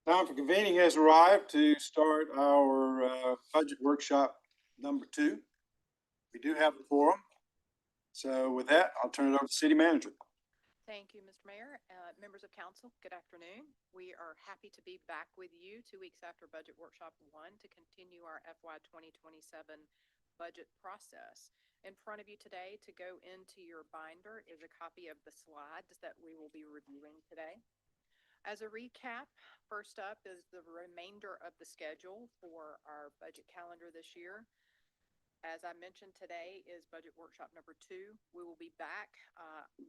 Time for convening has arrived to start our budget workshop number 2. We do have a quorum. So with that, I'll turn it over to City Manager. Thank you, Mr. Mayor. Members of council, good afternoon. We are happy to be back with you 2 weeks after Budget Workshop 1 to continue our FY 2027 budget process. In front of you today to go into your binder is a copy of the slides that we will be reviewing today. As a recap, first up is the remainder of the schedule for our budget calendar this year. As I mentioned, today is budget workshop number 2. We will be back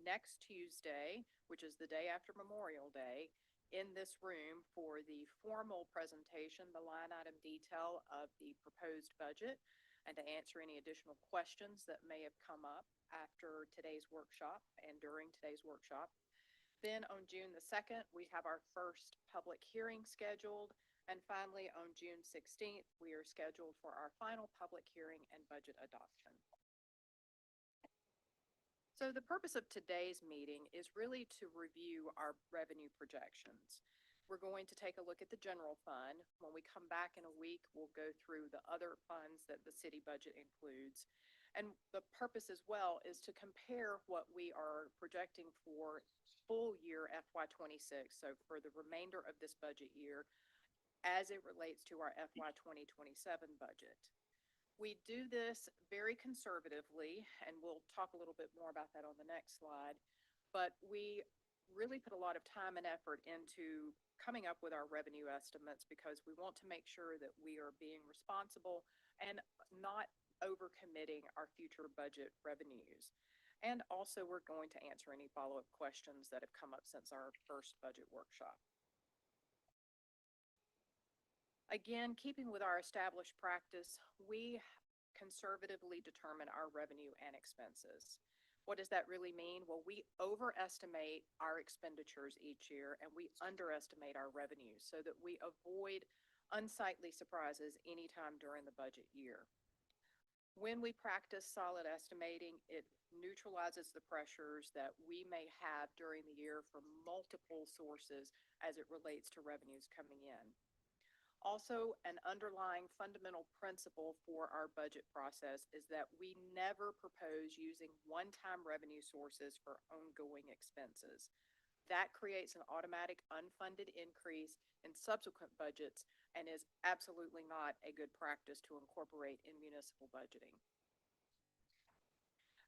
next Tuesday, which is the day after Memorial Day, in this room for the formal presentation, the line item detail of the proposed budget, and to answer any additional questions that may have come up after today's workshop and during today's workshop. Then on June the 2nd, we have our first public hearing scheduled. And finally, on June 16th, we are scheduled for our final public hearing and budget adoption. So the purpose of today's meeting is really to review our revenue projections. We're going to take a look at the general fund. When we come back in a week, we'll go through the other funds that the city budget includes. And the purpose as well is to compare what we are projecting for full year FY 26, so for the remainder of this budget year, as it relates to our FY 2027 budget. We do this very conservatively, and we'll talk a little bit more about that on the next slide, but we really put a lot of time and effort into coming up with our revenue estimates because we want to make sure that we are being responsible and not overcommitting our future budget revenues. And also, we're going to answer any follow-up questions that have come up since our first budget workshop. Again, keeping with our established practice, we conservatively determine our revenue and expenses. What does that really mean? Well, we overestimate our expenditures each year and we underestimate our revenues so that we avoid unsightly surprises anytime during the budget year. When we practice solid estimating, it neutralizes the pressures that we may have during the year from multiple sources as it relates to revenues coming in. Also, an underlying fundamental principle for our budget process is that we never propose using one-time revenue sources for ongoing expenses. That creates an automatic unfunded increase in subsequent budgets and is absolutely not a good practice to incorporate in municipal budgeting.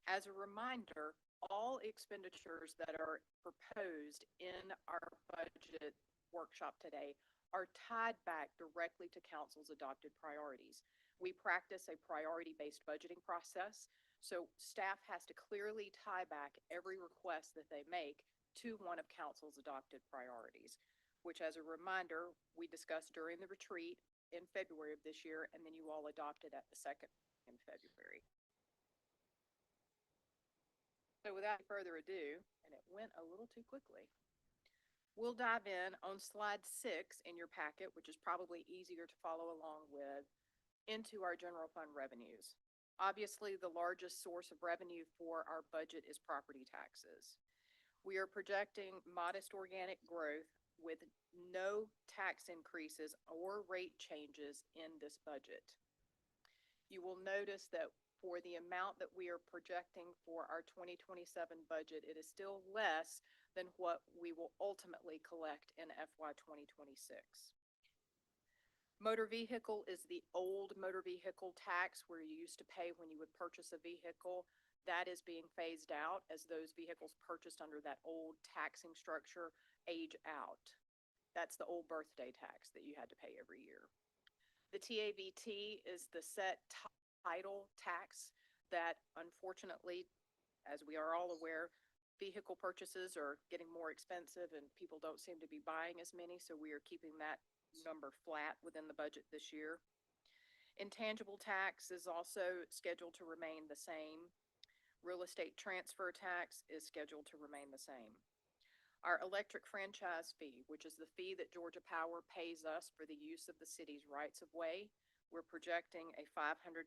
As a reminder, all expenditures that are proposed in our budget workshop today are tied back directly to council's adopted priorities. We practice a priority-based budgeting process, so staff has to clearly tie back every request that they make to one of council's adopted priorities, which, as a reminder, we discussed during the retreat in February of this year, and then you all adopted at the second in February. So without further ado, and it went a little too quickly, we'll dive in on slide 6 in your packet, which is probably easier to follow along with, into our general fund revenues. Obviously, the largest source of revenue for our budget is property taxes. We are projecting modest organic growth with no tax increases or rate changes in this budget. You will notice that for the amount that we are projecting for our 2027 budget, it is still less than what we will ultimately collect in FY 2026. Motor vehicle is the old motor vehicle tax where you used to pay when you would purchase a vehicle. That is being phased out as those vehicles purchased under that old taxing structure age out. That's the old birthday tax that you had to pay every year. The TAVT is the set title tax that, unfortunately, as we are all aware, vehicle purchases are getting more expensive and people don't seem to be buying as many, so we are keeping that number flat within the budget this year. Intangible tax is also scheduled to remain the same. Real estate transfer tax is scheduled to remain the same. Our electric franchise fee, which is the fee that Georgia Power pays us for the use of the city's rights of way, we're projecting a $500,000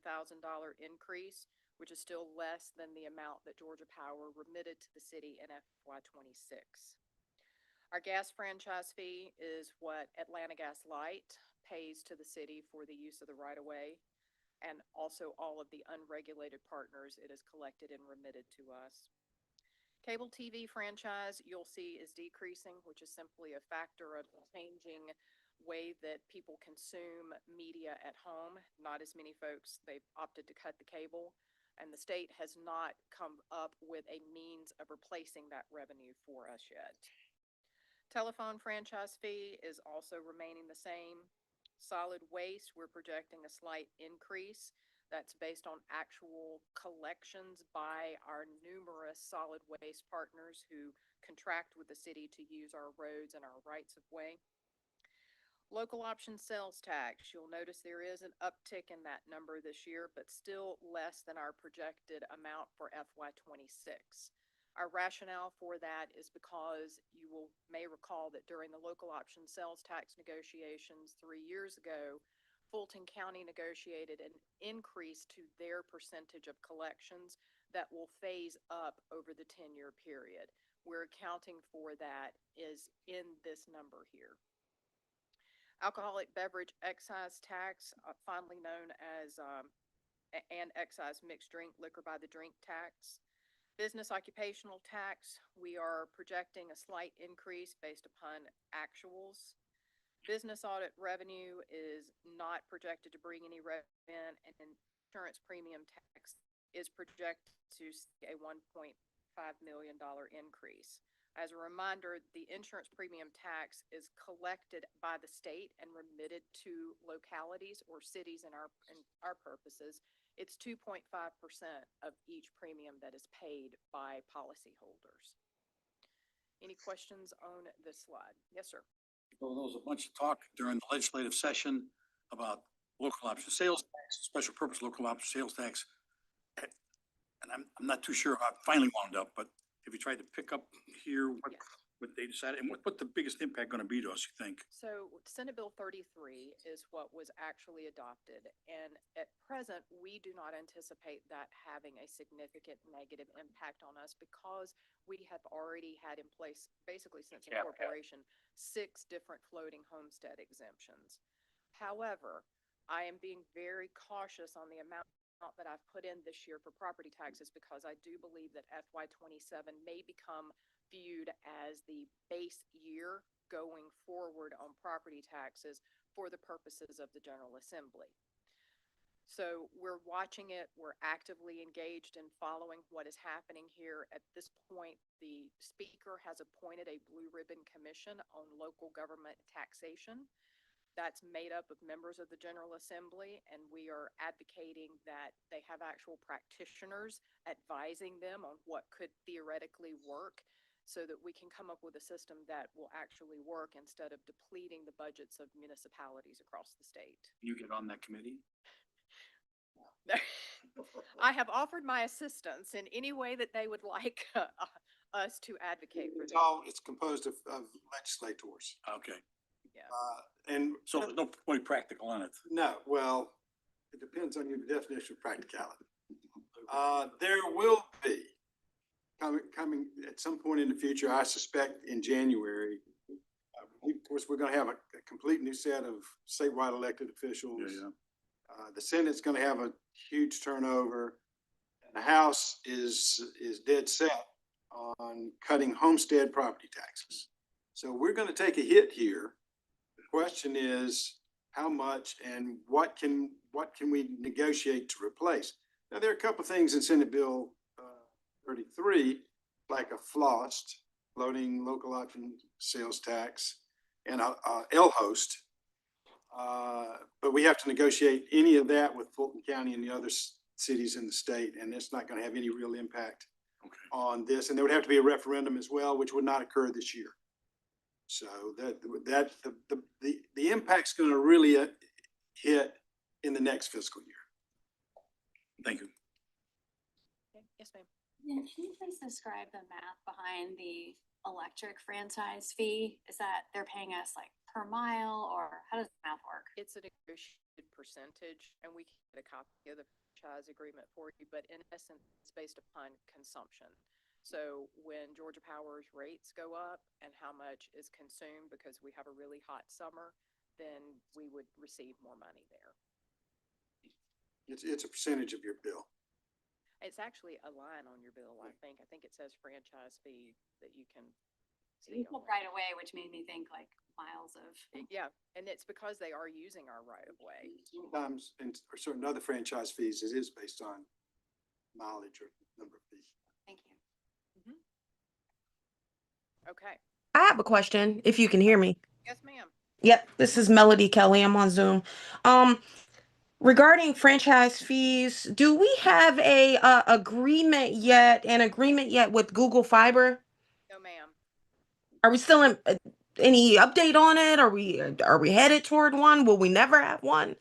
increase, which is still less than the amount that Georgia Power remitted to the city in FY 26. Our gas franchise fee is what Atlanta Gas Light pays to the city for the use of the right-of-way, and also all of the unregulated partners it is collected and remitted to us. Cable TV franchise, you'll see, is decreasing, which is simply a factor of the changing way that people consume media at home. Not as many folks, they've opted to cut the cable, and the state has not come up with a means of replacing that revenue for us yet. Telephone franchise fee is also remaining the same. Solid waste, we're projecting a slight increase. That's based on actual collections by our numerous solid waste partners who contract with the city to use our roads and our rights of way. Local option sales tax, you'll notice there is an uptick in that number this year, but still less than our projected amount for FY26. Our rationale for that is because may recall that during the local option sales tax negotiations 3 years ago, Fulton County negotiated an increase to their percentage of collections that will phase up over the 10-year period. We're accounting for that is in this number here. Alcoholic beverage excise tax, fondly known as and excise mixed drink liquor by the drink tax. Business occupational tax, we are projecting a slight increase based upon actuals. Business audit revenue is not projected to bring any revenue in, and insurance premium tax is projected to see a $1.5 million increase. As a reminder, the insurance premium tax is collected by the state and remitted to localities or cities in our purposes. It's 2.5% of each premium that is paid by policyholders. Any questions on this slide? Yes, sir. Well, there was a bunch of talk during the legislative session about local option sales tax, special purpose local option sales tax. And I'm not too sure how it finally wound up, but have you tried to pick up here what, Yes. what they decided and what the biggest impact going to be to us, you think? So Senate Bill 33 is what was actually adopted. And at present, we do not anticipate that having a significant negative impact on us because we have already had in place, basically since incorporation, 6 different floating homestead exemptions. However, I am being very cautious on the amount that I've put in this year for property taxes because I do believe that FY27 may become viewed as the base year going forward on property taxes for the purposes of the General Assembly. So we're watching it. We're actively engaged in following what is happening here. At this point, the Speaker has appointed a Blue Ribbon Commission on local government taxation. That's made up of members of the General Assembly, and we are advocating that they have actual practitioners advising them on what could theoretically work so that we can come up with a system that will actually work instead of depleting the budgets of municipalities across the state. You get on that committee? I have offered my assistance in any way that they would like us to advocate for them. It's composed of legislators. Okay. Yeah. And So there's no point practical on it. no, well, it depends on your definition of practicality. There will be coming at some point in the future, I suspect in January. Of course, we're going to have a complete new set of statewide elected officials. Yeah. The Senate's going to have a huge turnover. And the House is dead set on cutting homestead property taxes. So we're going to take a hit here. The question is how much and what can we negotiate to replace? Now, there are a couple of things in Senate Bill 33, like a floating local option sales tax, and a L-host. But we have to negotiate any of that with Fulton County and the other cities in the state, and it's not going to have any real impact on this. And there would have to be a referendum as well, which would not occur this year. So the impact's going to really hit in the next fiscal year. Thank you. Okay. Yes, ma'am. Yeah, can you please describe the math behind the electric franchise fee? Is that they're paying us like per mile, or how does the math work? It's a negotiated percentage, and we can get a copy of the franchise agreement for you, but in essence, it's based upon consumption. So when Georgia Power's rates go up and how much is consumed because we have a really hot summer, then we would receive more money there. It's a percentage of your bill. It's actually a line on your bill, I think. I think it says franchise fee that you can So see you on put there. right away, which made me think like miles of. Yeah, and it's because they are using our right of way. Sometimes in certain other franchise fees, it is based on mileage or number of fees. Thank you. Okay. I have a question, if you can hear me. Yes, ma'am. Yep, this is Melody Kelly. I'm on Zoom. Regarding franchise fees, do we have an agreement yet with Google Fiber? No, ma'am. Are we still in any update on it? Are we headed toward one? Will we never have one?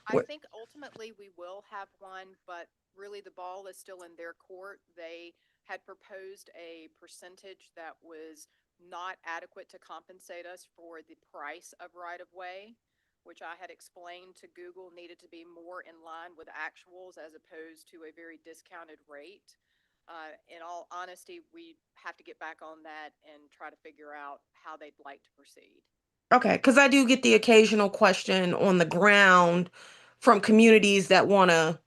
I Wh- think ultimately we will have one, but really the ball is still in their court. They had proposed a percentage that was not adequate to compensate us for the price of right of way, which I had explained to Google needed to be more in line with actuals as opposed to a very discounted rate. In all honesty, we have to get back on that and try to figure out how they'd like to proceed. Okay, because I do get the occasional question on the ground from communities that want to,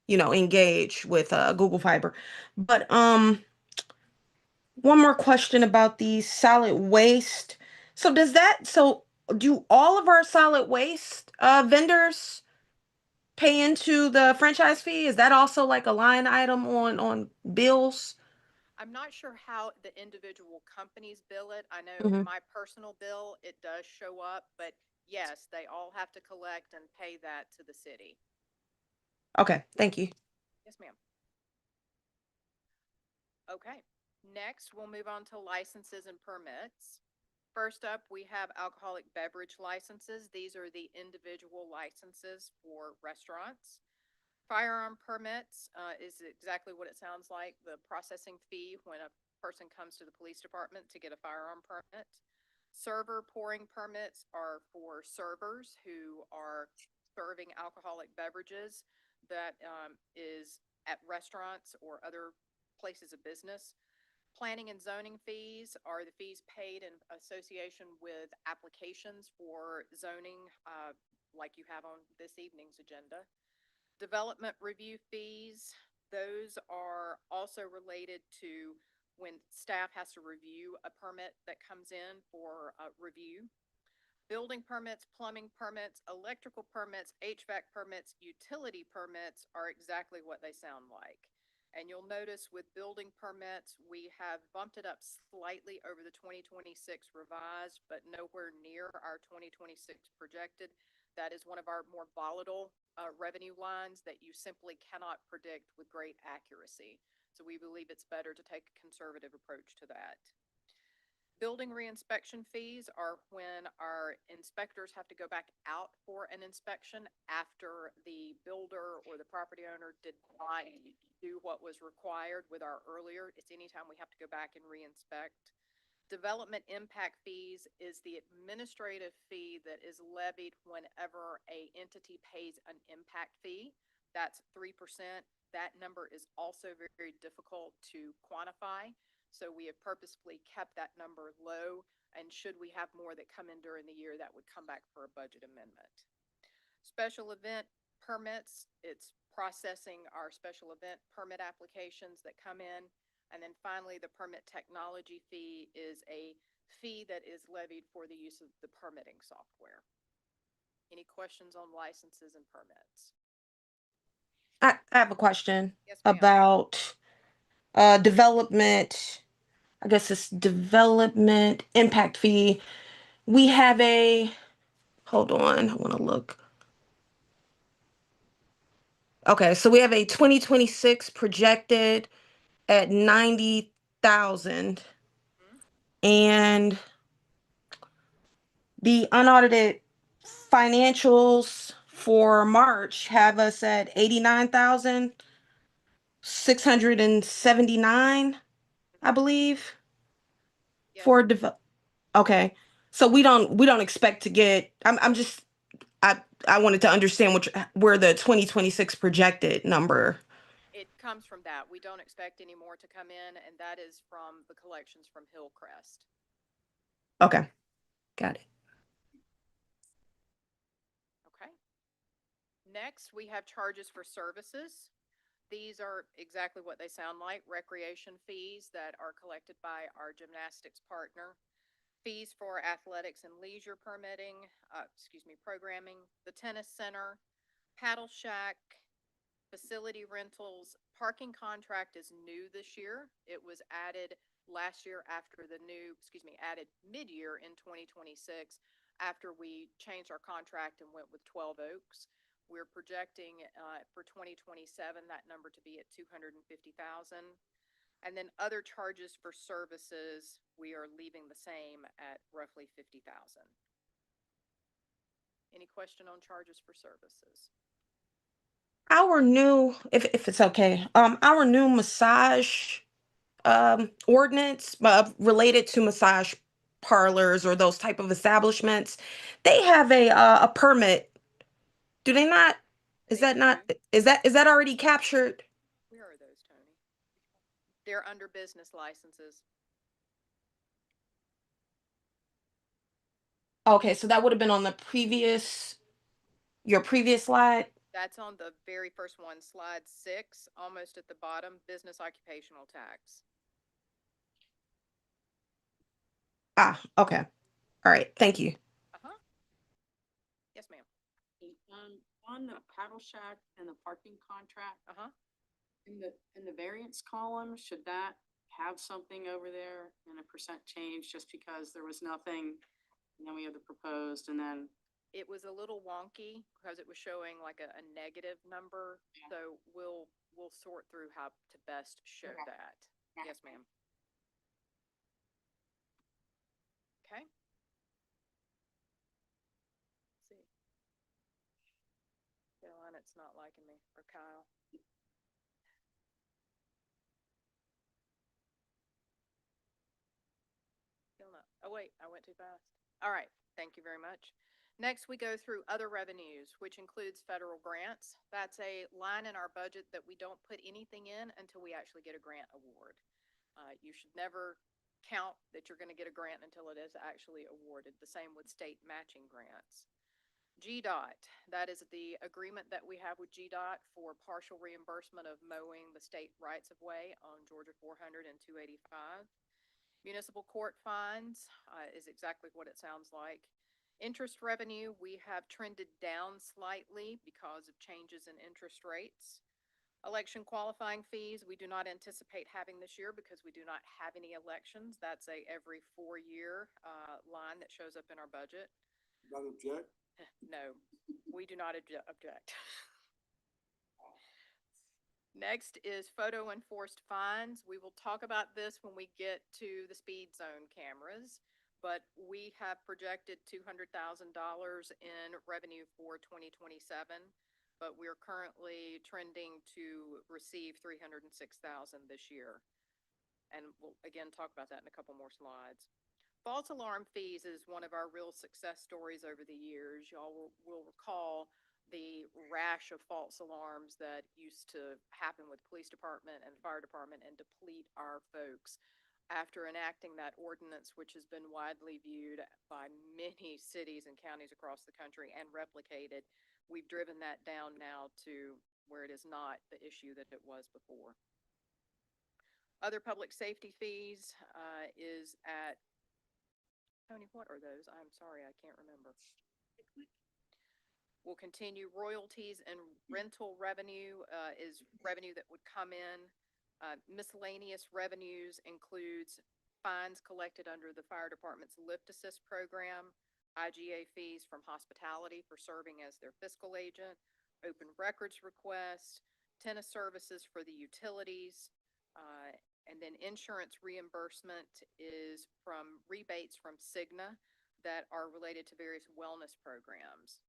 engage with Google Fiber. But one more question about the solid waste. So do all of our solid waste vendors pay into the franchise fee? Is that also like a line item on bills? I'm not sure how the individual companies bill it. I know Hmm. my personal bill, it does show up, but yes, they all have to collect and pay that to the city. Okay, thank you. Yes, ma'am. Okay, next we'll move on to licenses and permits. First up, we have alcoholic beverage licenses. These are the individual licenses for restaurants. Firearm permits is exactly what it sounds like, the processing fee when a person comes to the police department to get a firearm permit. Server pouring permits are for servers who are serving alcoholic beverages that is at restaurants or other places of business. Planning and zoning fees are the fees paid in association with applications for zoning, like you have on this evening's agenda. Development review fees, those are also related to when staff has to review a permit that comes in for review. Building permits, plumbing permits, electrical permits, HVAC permits, utility permits are exactly what they sound like. And you'll notice with building permits, we have bumped it up slightly over the 2026 revised, but nowhere near our 2026 projected. That is one of our more volatile revenue lines that you simply cannot predict with great accuracy. So we believe it's better to take a conservative approach to that. Building reinspection fees are when our inspectors have to go back out for an inspection after the builder or the property owner did not do what was required with our earlier. It's anytime we have to go back and reinspect. Development impact fees is the administrative fee that is levied whenever a entity pays an impact fee. That's 3%. That number is also very, very difficult to quantify. So we have purposefully kept that number low, and should we have more that come in during the year, that would come back for a budget amendment. Special event permits, it's processing our special event permit applications that come in. And then finally, the permit technology fee is a fee that is levied for the use of the permitting software. Any questions on licenses and permits? I have a question Yes, ma'am. about development. I guess it's development impact fee. We have hold on, I want to look. Okay, so we have a 2026 projected at 90,000, Hmm? and the unaudited financials for March have us at 89,679, I believe, Yes, for okay. So we don't expect to get, I wanted to understand where the 2026 projected number It comes from that. We don't expect any more to come in, and that is from the collections from Hillcrest. Okay, got it. Okay. Next, we have charges for services. These are exactly what they sound like, recreation fees that are collected by our gymnastics partner, fees for athletics and leisure permitting, programming, the tennis center, paddle shack, facility rentals. Parking contract is new this year. It was added last year after added mid-year in 2026 after we changed our contract and went with 12 Oaks. We're projecting for 2027 that number to be at 250,000. And then other charges for services, we are leaving the same at roughly 50,000. Any question on charges for services? Our new, if it's okay, our new massage ordinance related to massage parlors or those type of establishments, they have a permit. Do they not? Is They that not? do. Is that already captured? Where are those, Tony? They're under business licenses. Okay, so that would have been on your previous slide. That's on the very first one, slide 6, almost at the bottom, business occupational tax. Ah, okay. All right. Thank you. Uh-huh. Yes, ma'am. On the paddle shack and the parking contract, Uh-huh. in the variance column, should that have something over there in a percent change just because there was nothing? And then we have the proposed and then, It was a little wonky because it was showing like a negative number. Yeah. So we'll sort through how to best show Okay. that. Yeah. Yes, ma'am. Okay. Let's see. Caroline, it's not liking me, or Kyle. Still not. Oh, wait, I went too fast. All right, thank you very much. Next, we go through other revenues, which includes federal grants. That's a line in our budget that we don't put anything in until we actually get a grant award. You should never count that you're going to get a grant until it is actually awarded. The same with state matching grants. GDOT, that is the agreement that we have with GDOT for partial reimbursement of mowing the state rights of way on Georgia 400 and 285. Municipal court fines is exactly what it sounds like. Interest revenue, we have trended down slightly because of changes in interest rates. Election qualifying fees, we do not anticipate having this year because we do not have any elections. That's a every 4-year line that shows up in our budget. Not object? No, we do not object. Next is photo enforced fines. We will talk about this when we get to the speed zone cameras, but we have projected $200,000 in revenue for 2027, but we're currently trending to receive $306,000 this year. And we'll again talk about that in a couple more slides. False alarm fees is one of our real success stories over the years. Y'all will recall the rash of false alarms that used to happen with police department and fire department and deplete our folks. After enacting that ordinance, which has been widely viewed by many cities and counties across the country and replicated, we've driven that down now to where it is not the issue that it was before. Other public safety fees is at, Tony, what are those? I'm sorry, I can't remember. We'll continue. Royalties and rental revenue is revenue that would come in. Miscellaneous revenues includes fines collected under the fire department's Lift Assist program, IGA fees from hospitality for serving as their fiscal agent, open records requests, tennis services for the utilities, and then insurance reimbursement is from rebates from Cigna that are related to various wellness programs.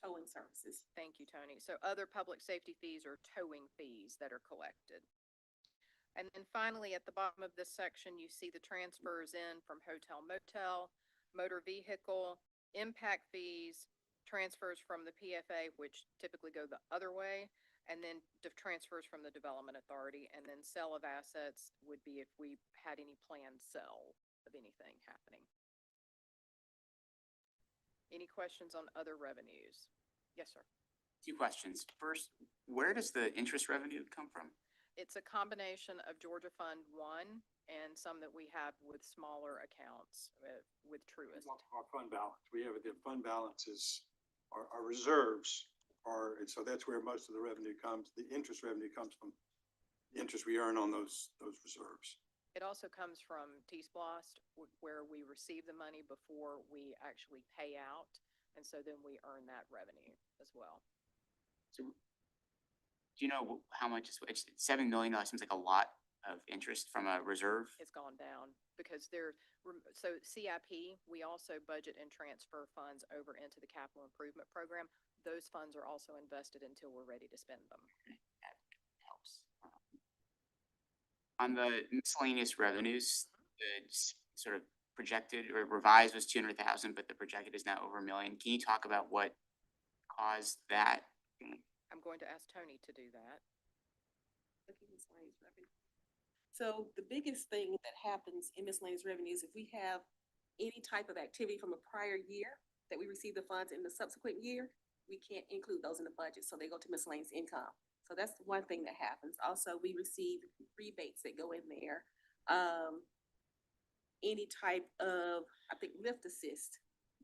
towing services. Thank you, Tony. So other public safety fees are towing fees that are collected. And then finally, at the bottom of this section, you see the transfers in from hotel motel, motor vehicle, impact fees, transfers from the PFA, which typically go the other way, And then the transfers from the Development Authority, and then sale of assets would be if we had any planned sell of anything happening. Any questions on other revenues? Yes, sir. Two questions. First, where does the interest revenue come from? It's a combination of Georgia Fund One and some that we have with smaller accounts with Truist. Our fund balance, we have the fund balances, our reserves are, and so that's where most of the revenue comes. The interest revenue comes from the interest we earn on those reserves. It also comes from T-Splost, where we receive the money before we actually pay out, and so then we earn that revenue as well. So, do you know how much it's $7 million seems like a lot of interest from a reserve? It's gone down because so CIP, we also budget and transfer funds over into the capital improvement program. Those funds are also invested until we're ready to spend them. That helps. On the miscellaneous revenues, the sort of projected or revised was 200,000, but the projected is now over $1 million. Can you talk about what caused that? I'm going to ask Tony to do that. So the biggest thing that happens in miscellaneous revenues, if we have any type of activity from a prior year that we receive the funds in the subsequent year, we can't include those in the budget, so they go to miscellaneous income. So that's one thing that happens. Also, we receive rebates that go in there. Any type of, I think, lift assist,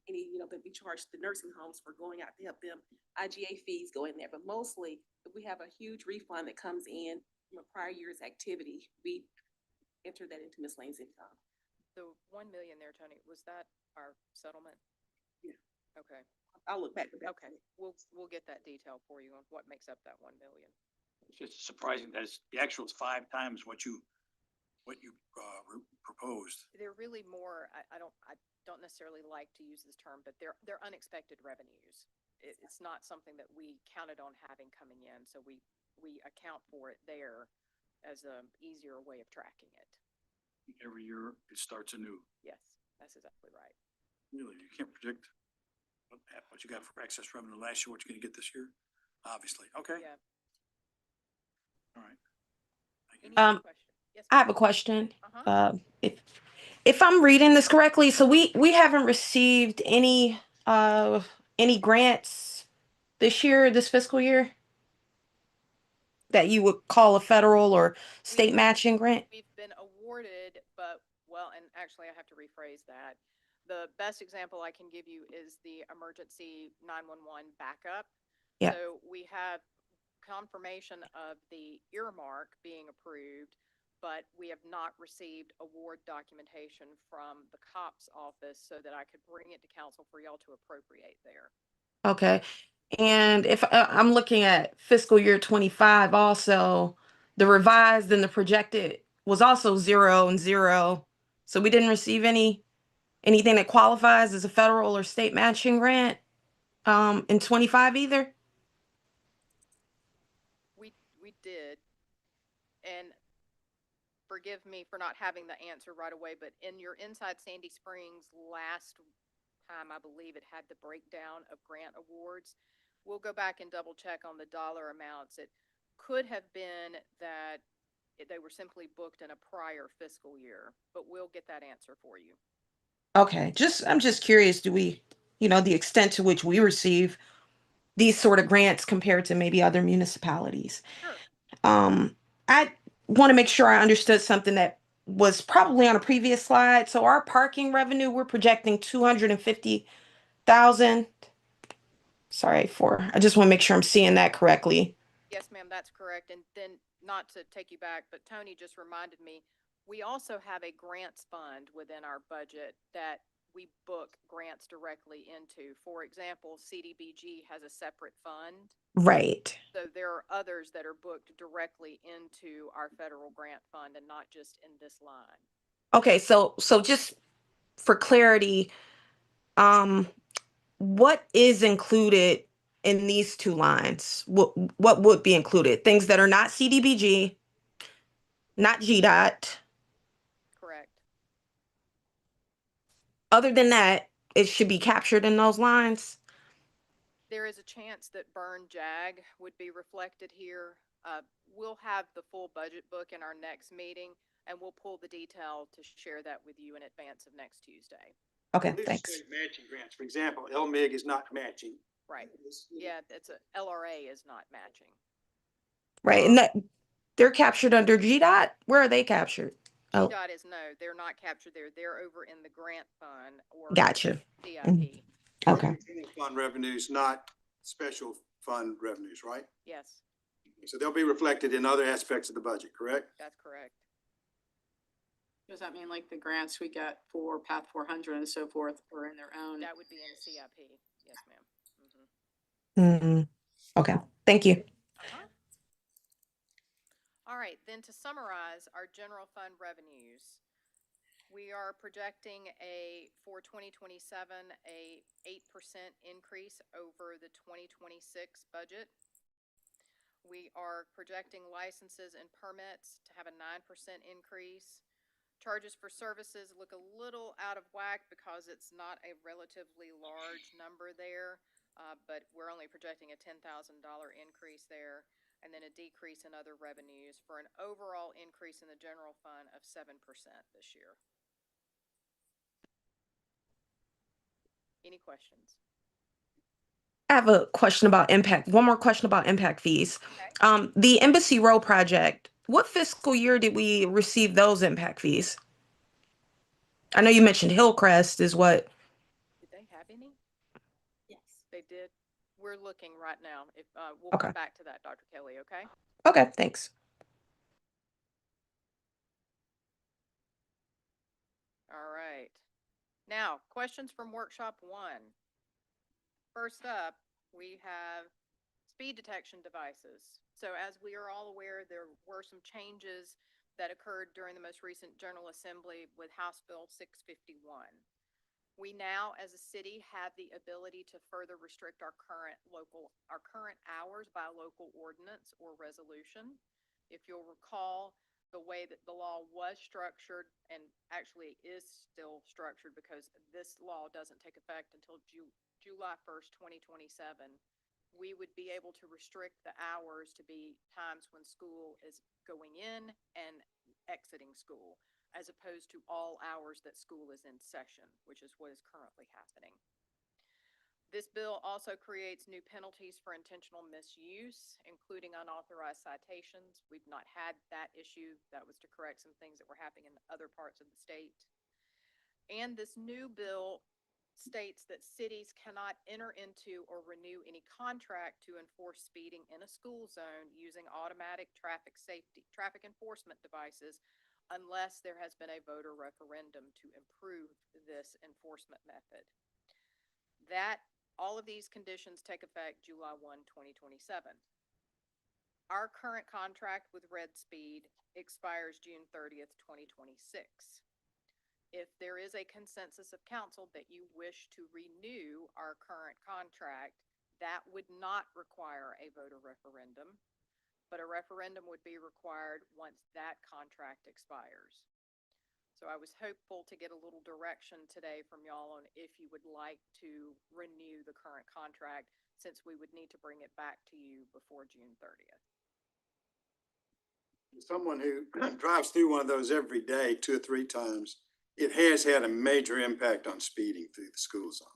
any, that we charge the nursing homes for going out to help them, IGA fees go in there. But mostly, if we have a huge refund that comes in from a prior year's activity, we enter that into miscellaneous income. The 1 million there, Tony, was that our settlement? Yeah. Okay. I'll look back at that. Okay. We'll get that detail for you on what makes up that 1 million. It's just surprising that the actual is 5 times what you proposed. They're really more, I don't necessarily like to use this term, but they're unexpected revenues. It's not something that we counted on having coming in, so we account for it there as a easier way of tracking it. Every year it starts anew. Yes, that's exactly right. Really, you can't predict what you got for excess revenue last year, what you're gonna get this year, obviously. Okay, Yeah. all right. Thank you. Any other question? Yes, I have a question. Uh-huh. If I'm reading this correctly, so we haven't received any grants this year, this fiscal year, that you would call a federal or state matching grant? We've been awarded, but, well, and actually I have to rephrase that. The best example I can give you is the emergency 911 backup. Yeah. So we have confirmation of the earmark being approved, but we have not received award documentation from the COPS office so that I could bring it to council for y'all to appropriate there. Okay. And if I'm looking at fiscal year 25 also, the revised and the projected was also 0 and 0. So we didn't receive anything that qualifies as a federal or state matching grant in 25 either. We did, and forgive me for not having the answer right away, but in your Inside Sandy Springs last time, I believe it had the breakdown of grant awards. We'll go back and double check on the dollar amounts. It could have been that they were simply booked in a prior fiscal year, but we'll get that answer for you. Okay. I'm just curious, do we, the extent to which we receive these sort of grants compared to maybe other municipalities? Sure. I want to make sure I understood something that was probably on a previous slide. So our parking revenue, we're projecting 250,000. Sorry I just want to make sure I'm seeing that correctly. Yes, ma'am, that's correct. And then, not to take you back, but Tony just reminded me, we also have a grants fund within our budget that we book grants directly into. For example, CDBG has a separate fund. Right. So there are others that are booked directly into our federal grant fund and not just in this line. Okay, so just for clarity, what is included in these two lines? What would be included? Things that are not CDBG, not GDOT. Correct. Other than that, it should be captured in those lines. There is a chance that burn jag would be reflected here. We'll have the full budget book in our next meeting, and we'll pull the detail to share that with you in advance of next Tuesday. Okay, At least thanks. say Matching grants, for example, LMIG is not matching. Right. It's- Yeah, it's a LRA is not matching. Right, and that they're captured under GDOT. Where are they captured? Oh, GDOT is no, they're not captured there. They're over in the grant fund or gotcha. CIP. Okay. General Fund revenues, not special fund revenues, right? Yes, So they'll be reflected in other aspects of the budget, correct? that's correct. Does that mean like the grants we get for Path 400 and so forth are in their own? That would be in CIP. Yes, ma'am. Okay, thank you. Uh-huh. All right, then to summarize our general fund revenues, we are projecting for 2027, a 8% increase over the 2026 budget. We are projecting licenses and permits to have a 9% increase. Charges for services look a little out of whack because it's not a relatively large number there, but we're only projecting a $10,000 increase there, and then a decrease in other revenues for an overall increase in the general fund of 7% this year. Any questions? I have a question about impact. One more question about impact fees. Okay. The Embassy Row project, what fiscal year did we receive those impact fees? I know you mentioned Hillcrest is what. Did they have any? Yes. They did. We're looking right now. If we'll Okay. come back to that, Dr. Kelly, okay? Okay, thanks. All right. Now, questions from workshop 1. First up, we have speed detection devices. So as we are all aware, there were some changes that occurred during the most recent General Assembly with House Bill 651. We now, as a city, have the ability to further restrict our current hours by local ordinance or resolution. If you'll recall, the way that the law was structured, and actually is still structured because this law doesn't take effect until July 1st, 2027, we would be able to restrict the hours to be times when school is going in and exiting school, as opposed to all hours that school is in session, which is what is currently happening. This bill also creates new penalties for intentional misuse, including unauthorized citations. We've not had that issue. That was to correct some things that were happening in other parts of the state. And this new bill states that cities cannot enter into or renew any contract to enforce speeding in a school zone using automatic traffic enforcement devices unless there has been a voter referendum to improve this enforcement method. All of these conditions take effect July 1, 2027. Our current contract with Red Speed expires June 30th, 2026. If there is a consensus of council that you wish to renew our current contract, that would not require a voter referendum, but a referendum would be required once that contract expires. So I was hopeful to get a little direction today from y'all on if you would like to renew the current contract, since we would need to bring it back to you before June 30th. Someone who drives through one of those every day, 2 or 3 times, it has had a major impact on speeding through the school zones.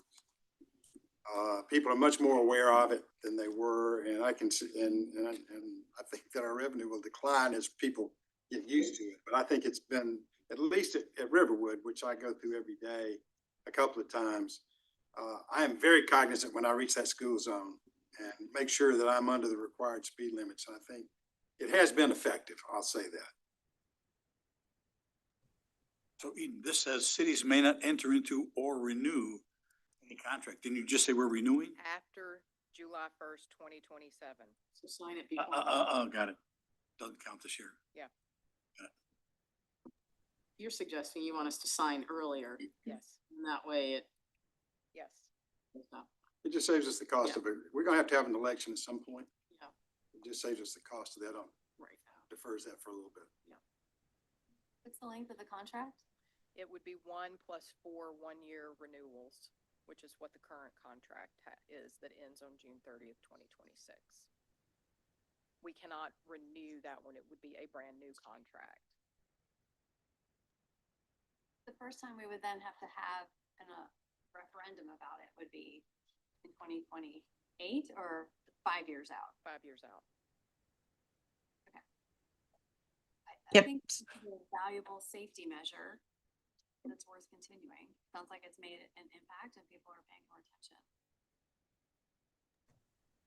People are much more aware of it than they were, and I can see, and I think that our revenue will decline as people get used to it. But I think it's been, at least at Riverwood, which I go through every day, a couple of times. I am very cognizant when I reach that school zone and make sure that I'm under the required speed limits. And I think it has been effective. I'll say that. So Eden, this says cities may not enter into or renew any contract. Didn't you just say we're renewing? After July 1st, 2027. So sign it before. Got it. Doesn't count this year. You're suggesting you want us to sign earlier, Yes, and that way it. yes. it's not- It just saves us the cost of it. We're gonna have to have an election at some point. Yeah, It just saves us the cost of that. right. Defers that for a little bit. What's the length of the contract? It would be 1 + 4 one-year renewals, which is what the current contract is that ends on June 30th, 2026. We cannot renew that one. It would be a brand new contract. The first time we would then have to have a referendum about it would be in 2028 or 5 years out? 5 years out. I Yep. think it's a valuable safety measure that's worth continuing. Sounds like it's made an impact and people are paying more attention.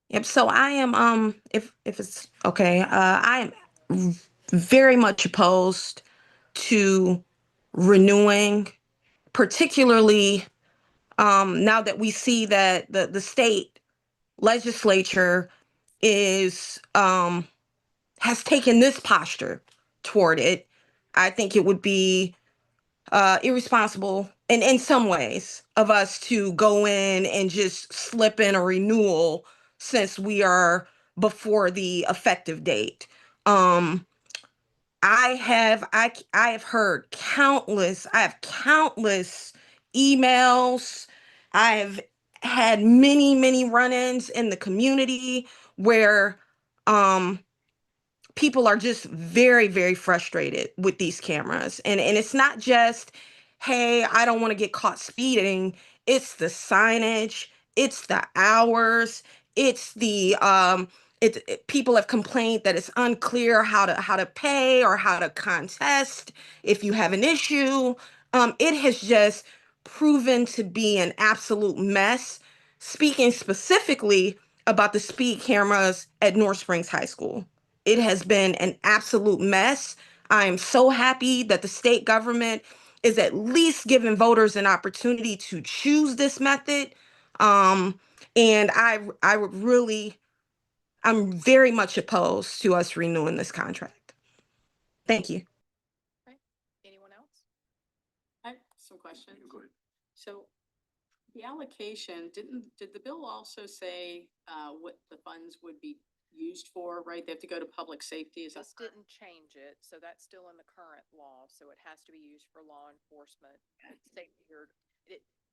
Yep. So I am if it's okay, I am very much opposed to renewing, particularly now that we see that the state legislature is has taken this posture toward it. I think it would be irresponsible in some ways of us to go in and just slip in a renewal since we are before the effective date. I have heard I have countless emails. I have had many run-ins in the community where um people are just very frustrated with these cameras, and it's not just, hey, I don't want to get caught speeding. It's the signage, it's the hours, it's the people have complained that it's unclear how to pay or how to contest if you have an issue. It has just proven to be an absolute mess, speaking specifically about the speed cameras at North Springs High School. It has been an absolute mess. I am so happy that the state government is at least giving voters an opportunity to choose this method. And I would really, I'm very much opposed to us renewing this contract. Thank you. Okay. Anyone else? I have some questions. Go ahead. So the allocation, did the bill also say, what the funds would be used for, right? They have to go to public safety, is that? This didn't change it, so that's still in the current law, so it has to be used for law enforcement. Safety or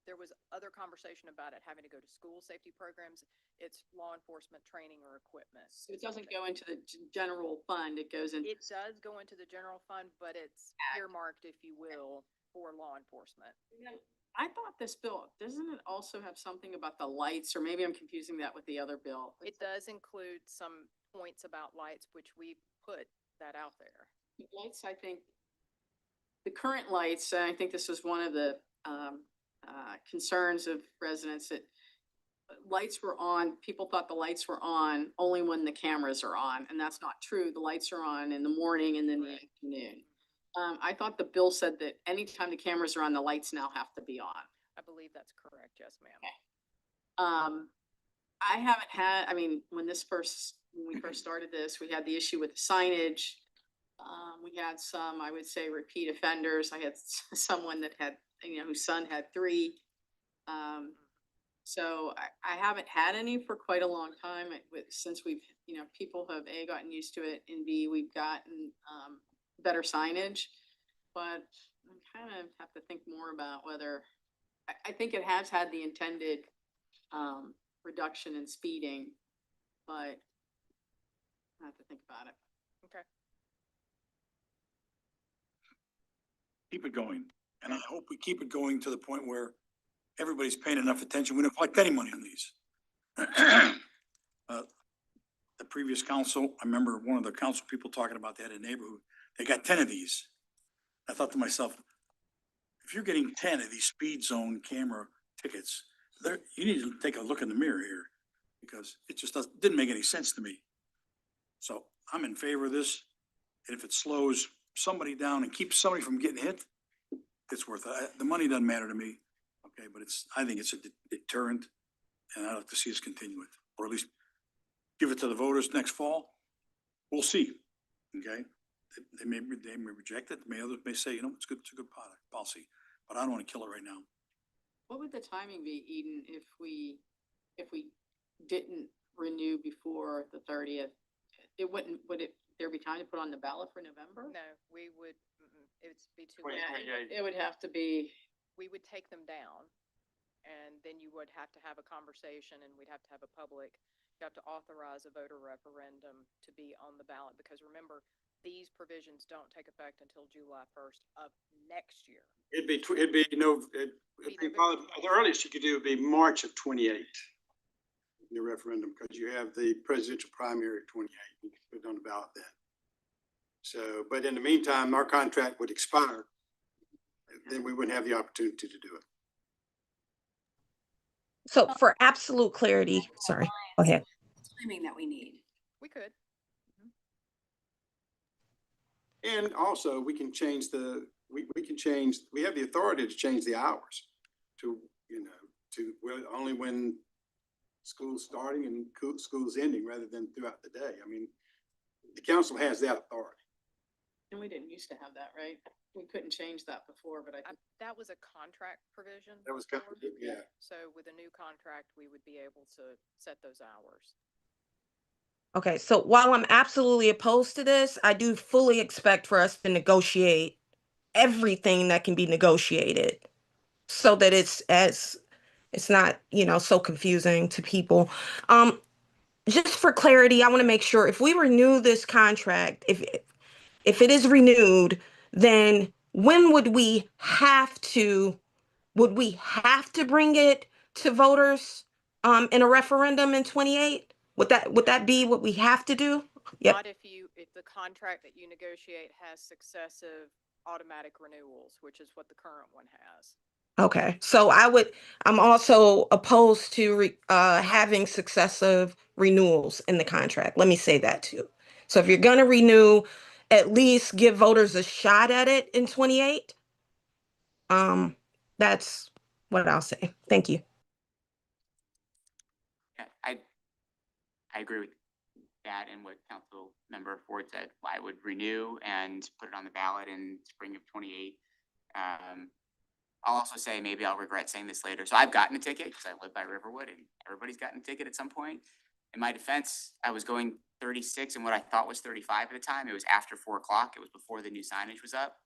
there was other conversation about it having to go to school safety programs. It's law enforcement training or equipment. So it doesn't go into the general fund, it goes into. It does go into the general fund, but it's earmarked, if you will, for law enforcement. I thought this bill, doesn't it also have something about the lights, or maybe I'm confusing that with the other bill? It does include some points about lights, which we put that out there. Lights, I think, the current lights, and I think this was one of the concerns of residents, that lights were on, people thought the lights were on only when the cameras are on, and that's not true. The lights are on in the morning and then the afternoon. I thought the bill said that anytime the cameras are on, the lights now have to be on. I believe that's correct, yes, ma'am. Okay. I haven't had, I mean, when we first started this, we had the issue with the signage. We had some, I would say, repeat offenders. I had someone that had, whose son had 3. So I haven't had any for quite a long time, since we've, people have A, gotten used to it, and B, we've gotten better signage. But I kind of have to think more about whether, I think it has had the intended reduction in speeding, but I have to think about it. Okay. Keep it going. And I hope we keep it going to the point where everybody's paying enough attention. We don't collect any money on these. The previous council, I remember one of the council people talking about that in the neighborhood. They got 10 of these. I thought to myself, if you're getting 10 of these speed zone camera tickets, you need to take a look in the mirror here, because it just didn't make any sense to me. So I'm in favor of this. And if it slows somebody down and keeps somebody from getting hit, it's worth it. The money doesn't matter to me. Okay, but I think it's a deterrent, and I'd like to see us continue it, or at least give it to the voters next fall. We'll see. Okay, they may reject it. Others may say, it's good. It's a good policy, but I don't want to kill it right now. What would the timing be, Eden, if we didn't renew before the 30th? Would there be time to put on the ballot for November? No, we would, it would be too Wait, late. It would have to be, We would take them down. And then you would have to have a conversation and we'd have to have a public, you have to authorize a voter referendum to be on the ballot, because remember, these provisions don't take effect until July 1st of next year. It'd be, it'd be probably, the earliest you could do would be March of 28. Your referendum, because you have the presidential primary at 28, you can put it on the ballot then. So, but in the meantime, our contract would expire, then we wouldn't have the opportunity to do it. So for absolute clarity, sorry, go ahead. Timing that we need. We could. And also, we can change we have the authority to change the hours to, well, only when school's starting and school's ending rather than throughout the day. I mean, the council has that authority. And we didn't used to have that, right? We couldn't change that before, but I think That was a contract provision. That was before. yeah. So with a new contract, we would be able to set those hours. Okay, so while I'm absolutely opposed to this, I do fully expect for us to negotiate everything that can be negotiated so that it's not, so confusing to people. Just for clarity, I want to make sure if we renew this contract, if it is renewed, then when would we have to bring it to voters in a referendum in 28? Would that be what we have to do? Yep. Not if the contract that you negotiate has successive automatic renewals, which is what the current one has. Okay. So I'm also opposed to having successive renewals in the contract. Let me say that too. So if you're going to renew, at least give voters a shot at it in 28. That's what I'll say. Thank you. Yeah, I agree with that and what Council Member Ford said. I would renew and put it on the ballot in spring of 28. I'll also say, maybe I'll regret saying this later. So I've gotten a ticket because I live by Riverwood and everybody's gotten a ticket at some point. In my defense, I was going 36 and what I thought was 35 at the time. It was after 4 o'clock. It was before the new signage was up.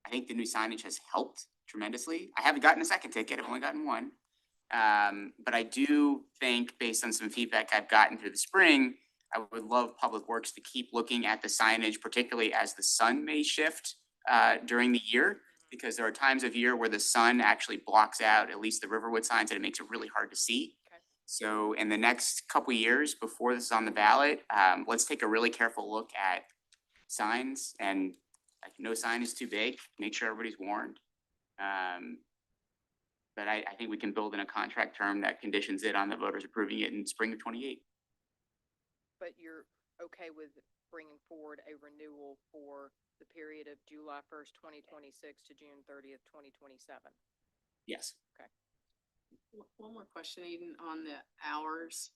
I think the new signage has helped tremendously. I haven't gotten a second ticket. I've only gotten one. But I do think, based on some feedback I've gotten through the spring, I would love Public Works to keep looking at the signage, particularly as the sun may shift during the year, because there are times of year where the sun actually blocks out at least the Riverwood signs and it makes it really hard to see. Okay. So in the next couple of years before this is on the ballot, let's take a really careful look at signs, and like, no sign is too big. Make sure everybody's warned. But I think we can build in a contract term that conditions it on the voters approving it in spring of 28. But you're okay with bringing forward a renewal for the period of July 1st, 2026 to June 30th, 2027? Yes. one more question, Eden, on the hours.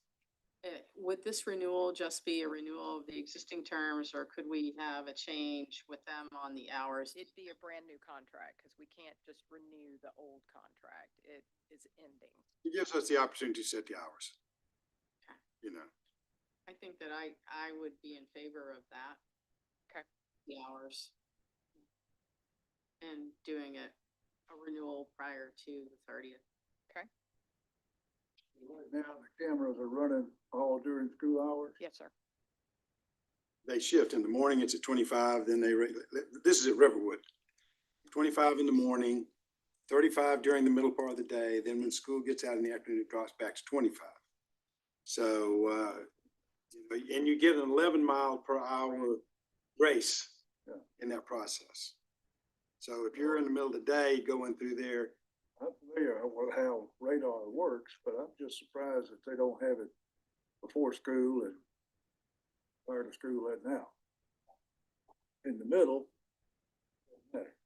Would this renewal just be a renewal of the existing terms, or could we have a change with them on the hours? It'd be a brand new contract because we can't just renew the old contract. It is ending. It gives us the opportunity to set the hours. Okay. I think that I would be in favor of that. Okay. The hours. And doing a renewal prior to the 30th. Okay. Right now, the cameras are running all during school hours. Yes, sir. They shift. In the morning, it's at 25, then this is at Riverwood. 25 in the morning, 35 during the middle part of the day. Then when school gets out in the afternoon, it drops back to 25. So, and you get an 11-mile-per-hour race in that process. So if you're in the middle of the day going through there, I'm familiar with how radar works, but I'm just surprised that they don't have it before school and prior to school and now. In the middle, doesn't matter.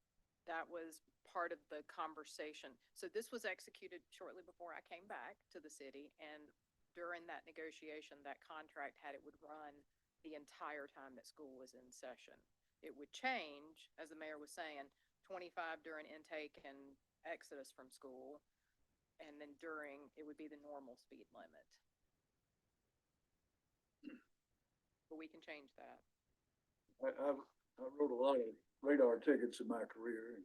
That was part of the conversation. So this was executed shortly before I came back to the city, and during that negotiation, that contract had it would run the entire time that school was in session. It would change, as the mayor was saying, 25 during intake and exodus from school, and then during, it would be the normal speed limit. But we can change that. I wrote a lot of radar tickets in my career, and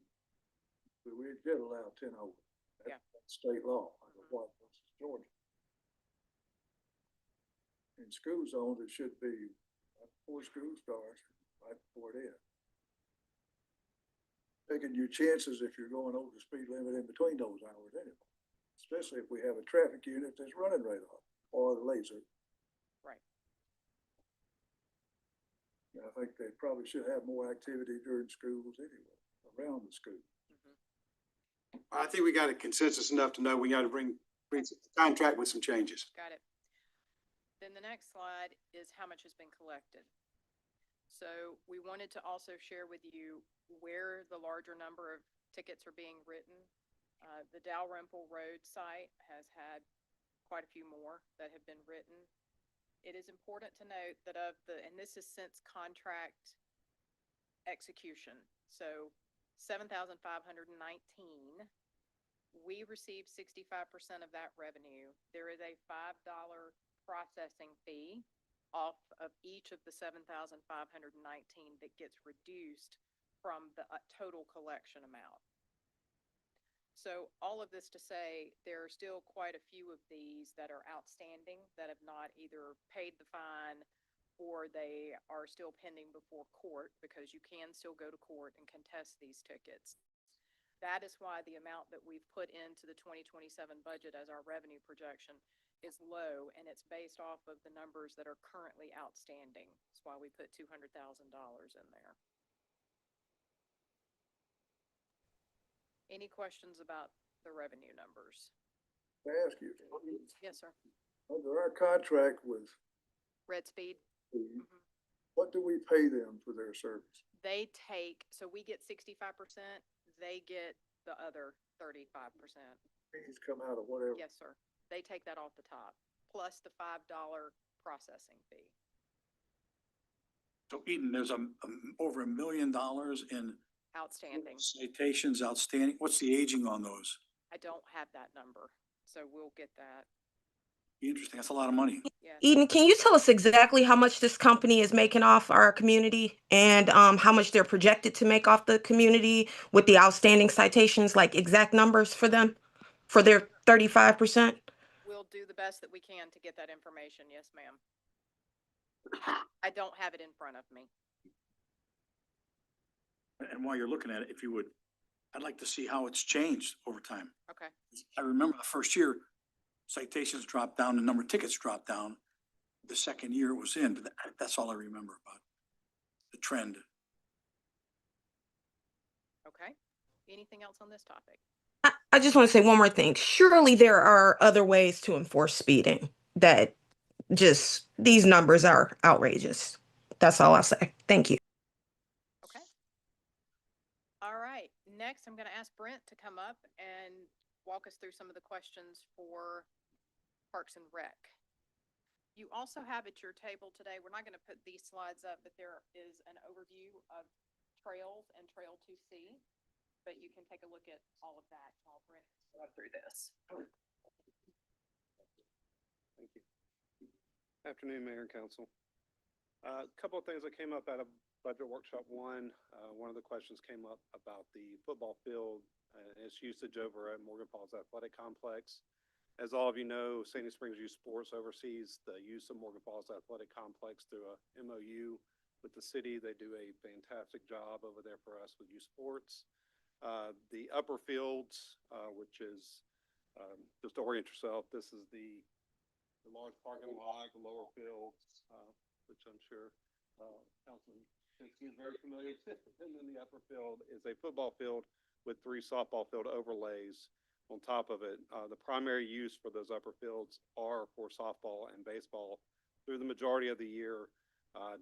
we did allow 10 over. Yeah. That's state law, under White versus Georgia. In school zones, it should be right before school starts, right before it ends. Taking your chances if you're going over the speed limit in between those hours anyway, especially if we have a traffic unit that's running radar or the laser. Right. And I think they probably should have more activity during schools anyway, around the school. I think we got a consensus enough to know we got to bring the contract with some changes. Got it. Then the next slide is how much has been collected. So we wanted to also share with you where the larger number of tickets are being written. The Dalrymple Road site has had quite a few more that have been written. It is important to note that and this is since contract execution, so 7,519, we received 65% of that revenue. There is a $5 processing fee off of each of the 7,519 that gets reduced from the total collection amount. So all of this to say, there are still quite a few of these that are outstanding that have not either paid the fine or they are still pending before court, because you can still go to court and contest these tickets. That is why the amount that we've put into the 2027 budget as our revenue projection is low, and it's based off of the numbers that are currently outstanding. That's why we put $200,000 in there. Any questions about the revenue numbers? Can I ask you, Yes, sir. under our contract with Red Speed. the, what do we pay them for their service? They take, so we get 65%, they get the other 35%. Fees come out of whatever. Yes, sir. They take that off the top, plus the $5 processing fee. So Eden, there's over $1 million in Outstanding. citations outstanding. What's the aging on those? I don't have that number, so we'll get that. Interesting. That's a lot of money. Yes. Eden, can you tell us exactly how much this company is making off our community and how much they're projected to make off the community with the outstanding citations, like exact numbers for them, for their 35%? We'll do the best that we can to get that information. Yes, ma'am. I don't have it in front of me. And while you're looking at it, if you would, I'd like to see how it's changed over time. Okay. I remember the first year citations dropped down, the number of tickets dropped down. The second year it was in, but that's all I remember about the trend. Okay. Anything else on this topic? I just want to say one more thing. Surely there are other ways to enforce speeding that just, these numbers are outrageous. That's all I'll say. Thank you. Okay. All right. Next, I'm going to ask Brent to come up and walk us through some of the questions for Parks and Rec. You also have at your table today, we're not going to put these slides up, but there is an overview of trails and Trail 2C, but you can take a look at all of that while Brent goes through this. Thank you. Afternoon, Mayor and Council. A couple of things that came up out of Budget Workshop 1. One of the questions came up about the football field and its usage over at Morgan Falls Athletic Complex. As all of you know, Sandy Springs Youth Sports oversees the use of Morgan Falls Athletic Complex through a MOU with the city. They do a fantastic job over there for us with youth sports. The upper fields, which is, just to orient yourself, this is the large parking lot, the lower fields, which I'm sure Councilman Shinsky is very familiar with. And then the upper field is a football field with 3 softball field overlays on top of it. The primary use for those upper fields are for softball and baseball through the majority of the year.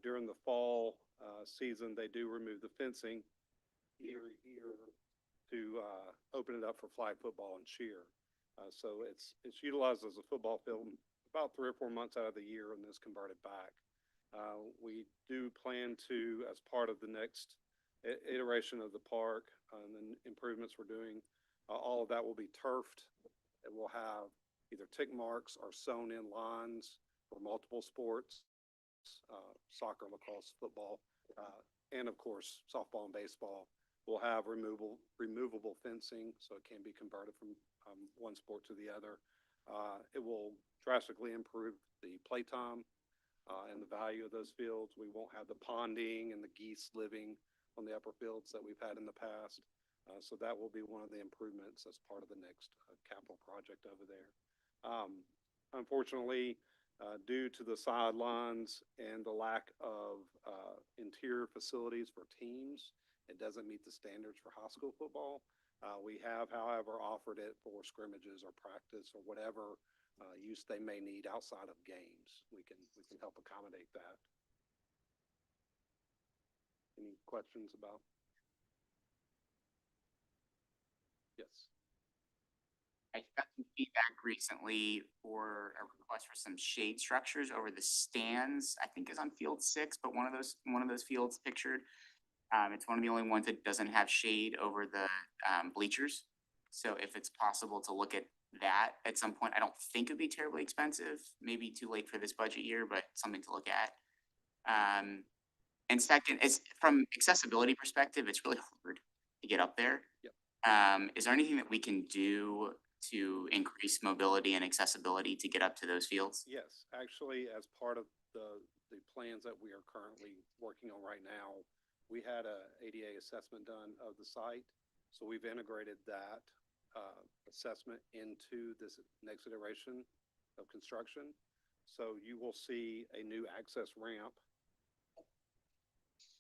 During the fall season, they do remove the fencing here to open it up for flag football and cheer. So it's utilized as a football field about 3 or 4 months out of the year, and is converted back. We do plan to, as part of the next iteration of the park and the improvements we're doing, all of that will be turfed. It will have either tick marks or sewn in lines for multiple sports, soccer, lacrosse, football, and of course, softball and baseball. Will have removable fencing, so it can be converted from one sport to the other. It will drastically improve the playtime and the value of those fields. We won't have the ponding and the geese living on the upper fields that we've had in the past. So that will be one of the improvements as part of the next capital project over there. Unfortunately, due to the sidelines and the lack of interior facilities for teams, it doesn't meet the standards for high school football. We have, however, offered it for scrimmages or practice or whatever use they may need outside of games. We can help accommodate that. Any questions about? Yes. I got some feedback recently for a request for some shade structures over the stands. I think is on field 6, but one of those fields pictured. It's one of the only ones that doesn't have shade over the bleachers. So if it's possible to look at that at some point, I don't think it'd be terribly expensive. Maybe too late for this budget year, but something to look at. And second, is from accessibility perspective, it's really hard to get up there. Yep. Is there anything that we can do to increase mobility and accessibility to get up to those fields? Yes, actually, as part of the plans that we are currently working on right now, we had a ADA assessment done of the site. So we've integrated that assessment into this next iteration of construction. So you will see a new access ramp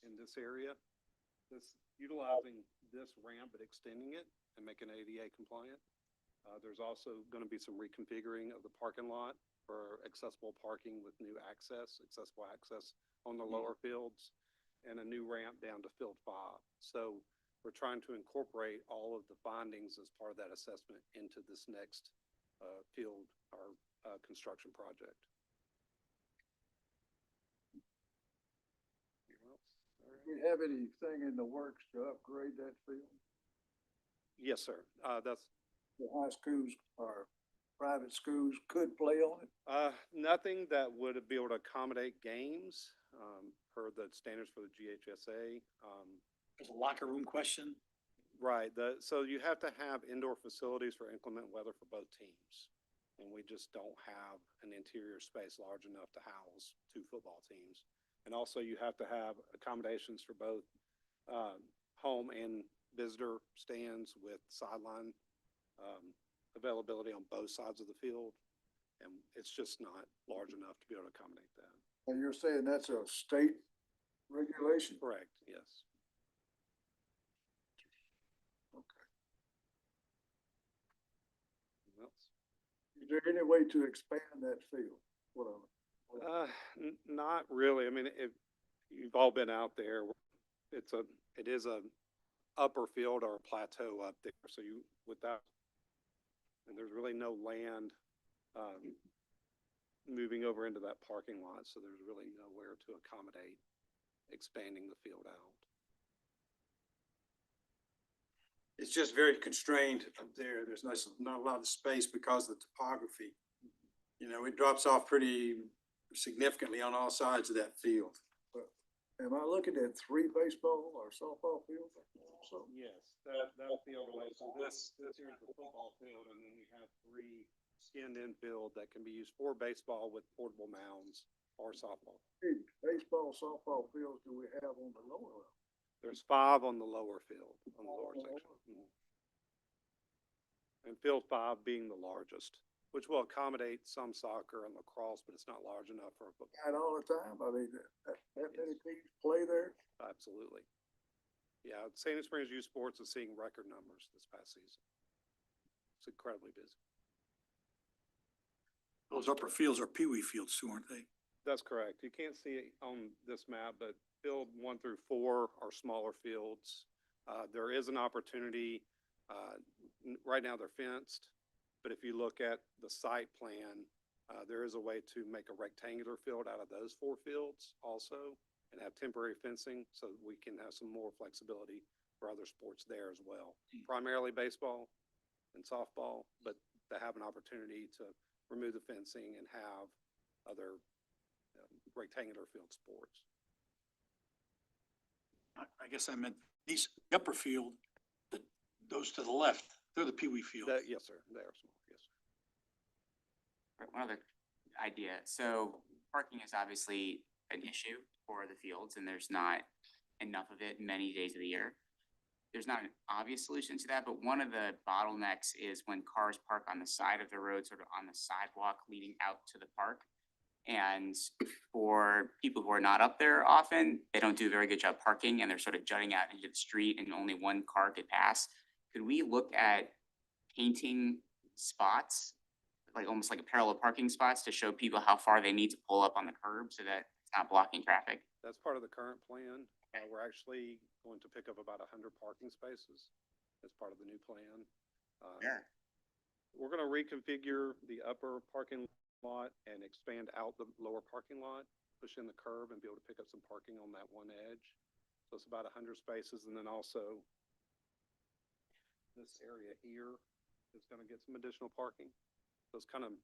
in this area. Utilizing this ramp but extending it and making it ADA compliant. There's also going to be some reconfiguring of the parking lot for accessible parking with new accessible access on the lower fields, and a new ramp down to field 5. So we're trying to incorporate all of the findings as part of that assessment into this next field or construction project. Do you have anything in the works to upgrade that field? Yes, sir. That's The high schools or private schools could play on it? nothing that would be able to accommodate games per the standards for the GHSA. There's a locker room question. Right. So you have to have indoor facilities for inclement weather for both teams. And we just don't have an interior space large enough to house 2 football teams. And also you have to have accommodations for both home and visitor stands with sideline availability on both sides of the field. And it's just not large enough to be able to accommodate that. And you're saying that's a state regulation? Correct, yes. Okay. Anything else? Is there any way to expand that field? Not really. I mean, if you've all been out there, it is a upper field or a plateau up there. So and there's really no land moving over into that parking lot. So there's really nowhere to accommodate expanding the field out. It's just very constrained up there. There's not a lot of space because of the topography. You know, it drops off pretty significantly on all sides of that field. Am I looking at 3 baseball or softball fields? So Yes, that's the overlay. So this here is the football field, and then we have 3 skinned-in field that can be used for baseball with portable mounds or softball. baseball, softball fields do we have on the lower level? There's 5 on the lower field, on the lower section. Mhm. And field 5 being the largest, which will accommodate some soccer and lacrosse, but it's not large enough for a football. And all the time, I mean, that many teams play there? Absolutely. Yeah, Sandy Springs Youth Sports is seeing record numbers this past season. It's incredibly busy. Those upper fields are peewee fields too, aren't they? That's correct. You can't see it on this map, but field 1 through 4 are smaller fields. There is an opportunity, right now they're fenced, but if you look at the site plan, there is a way to make a rectangular field out of those 4 fields also and have temporary fencing so that we can have some more flexibility for other sports there as well. Primarily baseball and softball, but to have an opportunity to remove the fencing and have other rectangular field sports. I guess I meant the upper field, those to the left, They're the Pee Wee field. Yes, sir, they are small, yes, sir. Right, one other idea. So parking is obviously an issue for the fields and there's not enough of it many days of the year. There's not an obvious solution to that, but one of the bottlenecks is when cars park on the side of the road, sort of on the sidewalk leading out to the park. And for people who are not up there often, they don't do a very good job parking and they're sort of jutting out into the street and only one car could pass. Could we look at painting spots, like almost like a parallel parking spots to show people how far they need to pull up on the curb so that it's not blocking traffic? That's part of the current plan. We're actually going to pick up about 100 parking spaces as part of the new plan. Yeah. We're gonna reconfigure the upper parking lot and expand out the lower parking lot, push in the curb and be able to pick up some parking on that one edge. So it's about 100 spaces, and then also this area here is gonna get some additional parking. So it's kind of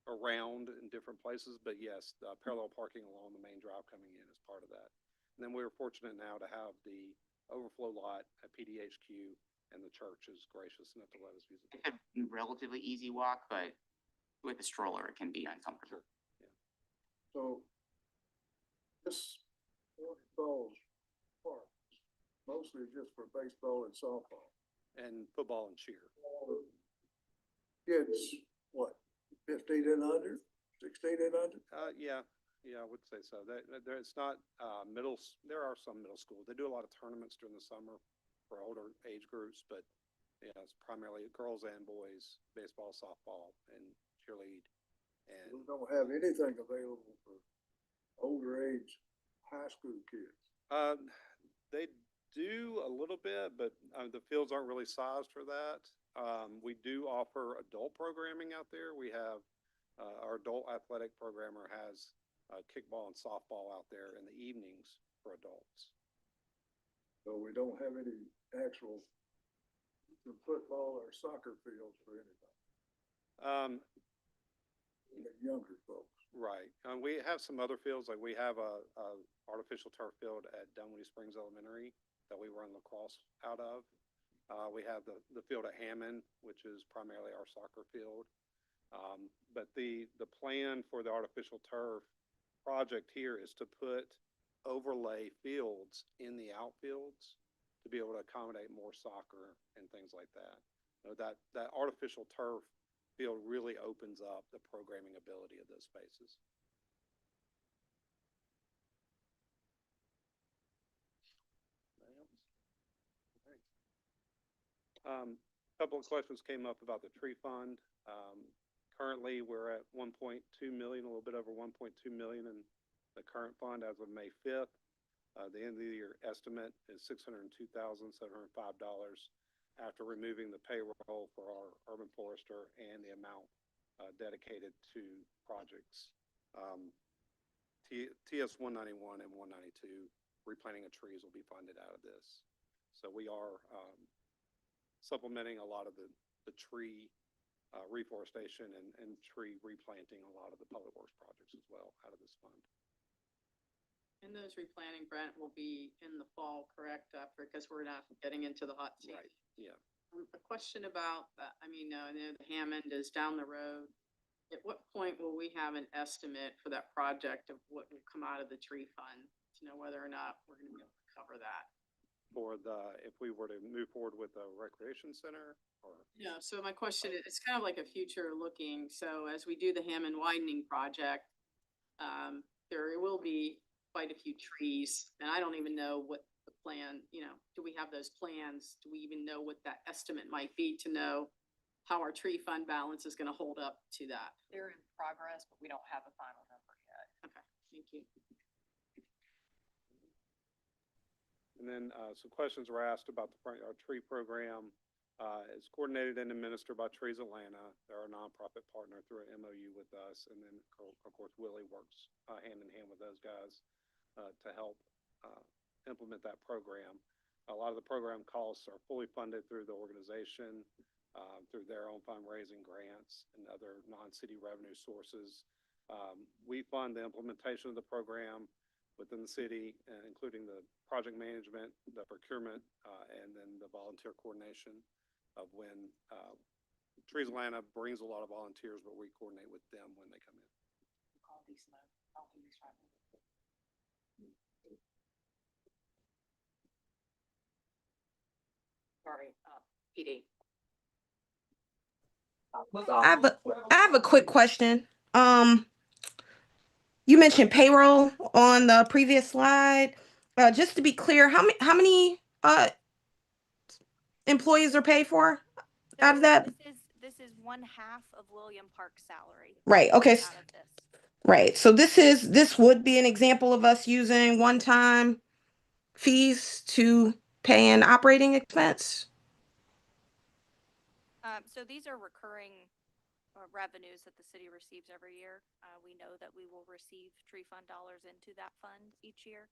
around in different places, but yes, parallel parking along the main drive coming in is part of that. And then we're fortunate now to have the overflow lot at PDHQ, and the church is gracious enough to let us use it. It's a relatively easy walk, but with a stroller, it can be uncomfortable. So this baseball park, mostly just for baseball and softball. And football and cheer. Kids, what, 15 and under, 16 and under? Yeah, I would say so. It's not, there are some middle schools. They do a lot of tournaments during the summer for older age groups, but yeah, it's primarily girls and boys, baseball, softball, and cheerlead. We And, don't have anything available for older age high school kids. they do a little bit, but, the fields aren't really sized for that. We do offer adult programming out there. We have, our adult athletic programmer has, kickball and softball out there in the evenings for adults. So we don't have any actual football or soccer fields for anybody, the younger folks. Right. We have some other fields, like we have a artificial turf field at Dunwoody Springs Elementary that we run lacrosse out of. We have the field at Hammond, which is primarily our soccer field. But the plan for the artificial turf project here is to put overlay fields in the outfields to be able to accommodate more soccer and things like that. You know, that artificial turf field really opens up the programming ability of those spaces. Couple of questions came up about the tree fund. Currently, we're at 1.2 million, a little bit over 1.2 million in the current fund as of May 5th. The end of the year estimate is $602,705 after removing the payroll for our urban forester and the amount dedicated to projects. TS 191 and 192, replanting of trees, will be funded out of this. So we are supplementing a lot of the tree reforestation and tree replanting a lot of the public works projects as well out of this fund. And those replanting, Brent, will be in the fall, correct? Because we're not getting into the hot season. Right, yeah. A question about, I know the Hammond is down the road. At what point will we have an estimate for that project of what will come out of the tree fund to know whether or not we're gonna be able to cover that? For if we were to move forward with the recreation center, or? Yeah, so my question is, it's kind of like a future looking, so as we do the Hammond widening project, there will be quite a few trees, and I don't even know what the plan, do we have those plans? Do we even know what that estimate might be to know how our tree fund balance is gonna hold up to that? They're in progress, but we don't have a final number yet. Okay, thank you. And then some questions were asked about our tree program. It's coordinated and administered by Trees Atlanta. They're a nonprofit partner through an MOU with us. And then, of course, Willie works hand in hand with those guys to help implement that program. A lot of the program costs are fully funded through the organization, through their own fundraising grants and other non-city revenue sources. We fund the implementation of the program within the city, including the project management, the procurement, and then the volunteer coordination. of when, Trees Atlanta brings a lot of volunteers, but we coordinate with them when they come in. Sorry, PD. I have a quick question. You mentioned payroll on the previous slide. Just to be clear, how many employees are paid for out of that? This is one half of William Park's salary. Right. Okay. Out of this. Right. So this would be an example of us using one-time fees to pay an operating expense. So these are recurring revenues that the city receives every year. We know that we will receive tree fund dollars into that fund each year.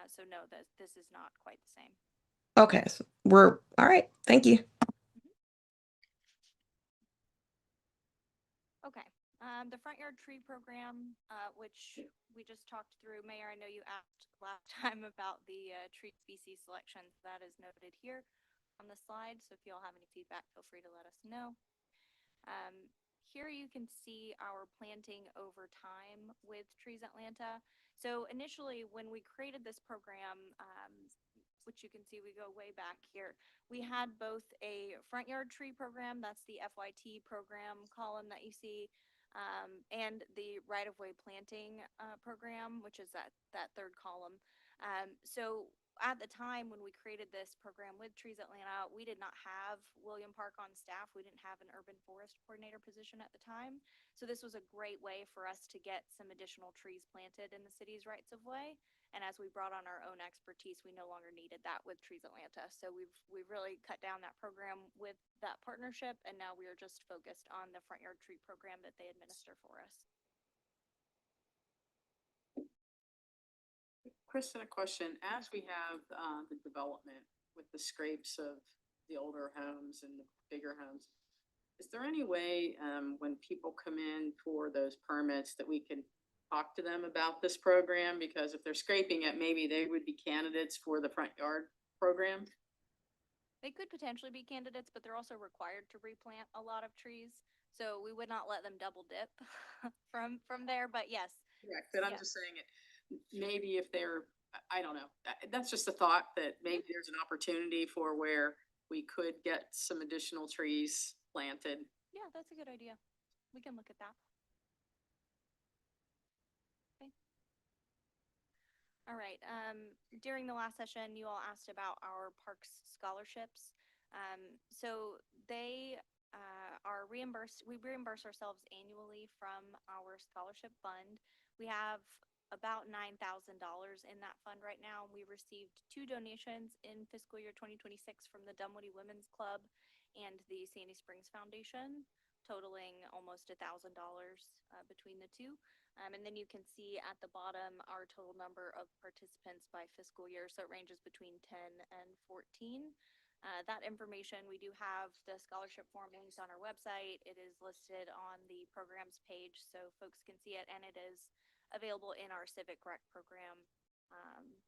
So no, this is not quite the same. Okay. So we're all right. Thank you. Okay. The front yard tree program, which we just talked through. Mayor, I know you asked last time about the tree species selections. That is noted here on the slide. So if you all have any feedback, feel free to let us know. Here you can see our planting over time with Trees Atlanta. So initially, when we created this program, which you can see we go way back here, we had both a front yard tree program, that's the FYT program column that you see, and the right-of-way planting program, which is that third column. So at the time when we created this program with Trees Atlanta, we did not have William Park on staff. We didn't have an urban forest coordinator position at the time. So this was a great way for us to get some additional trees planted in the city's rights of way. And as we brought on our own expertise, we no longer needed that with Trees Atlanta. So we've really cut down that program with that partnership, and now we are just focused on the front yard tree program that they administer for us. Kristen, a question. As we have the development with the scrapes of the older homes and the bigger homes, is there any way when people come in for those permits that we can talk to them about this program? Because if they're scraping it, maybe they would be candidates for the front yard program. They could potentially be candidates, but they're also required to replant a lot of trees. So we would not let them double dip from there, but yes. Correct, but I'm just saying it, maybe if they're, I don't know, that's just a thought that maybe there's an opportunity for where we could get some additional trees planted. Yeah, that's a good idea. We can look at that. Okay. All right. During the last session, you all asked about our parks scholarships. So they are reimbursed. We reimburse ourselves annually from our scholarship fund. We have about $9,000 in that fund right now. We received 2 donations in fiscal year 2026 from the Dunwoody Women's Club and the Sandy Springs Foundation, totaling almost $1,000 between the two. And then you can see at the bottom our total number of participants by fiscal year. So it ranges between 10 and 14. That information, we do have the scholarship form linked on our website. It is listed on the programs page so folks can see it, and it is available in our Civic Rec program.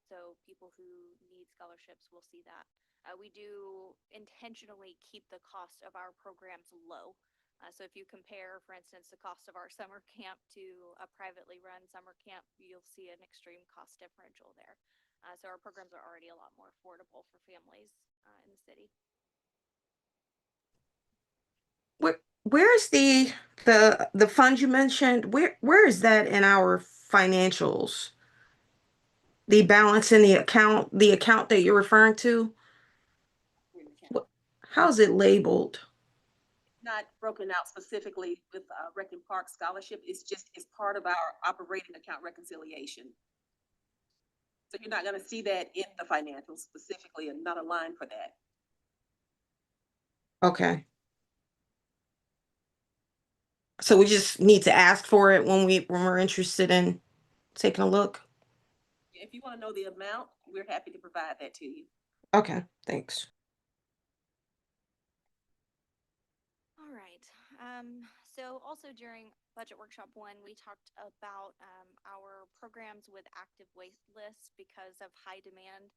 So people who need scholarships will see that. We do intentionally keep the cost of our programs low. So if you compare, for instance, the cost of our summer camp to a privately run summer camp, you'll see an extreme cost differential there. So our programs are already a lot more affordable for families in the city. Where's the fund you mentioned? Where is that in our financials? The balance in the account that you're referring to? How's it labeled? Not broken out specifically with Rec and Park Scholarship. It's part of our operating account reconciliation. So you're not gonna see that in the financials specifically, and not a line for that. Okay. So we just need to ask for it when we're interested in taking a look. If you wanna know the amount, we're happy to provide that to you. Okay, thanks. All right. So also during Budget Workshop 1, we talked about our programs with active wait lists because of high demand.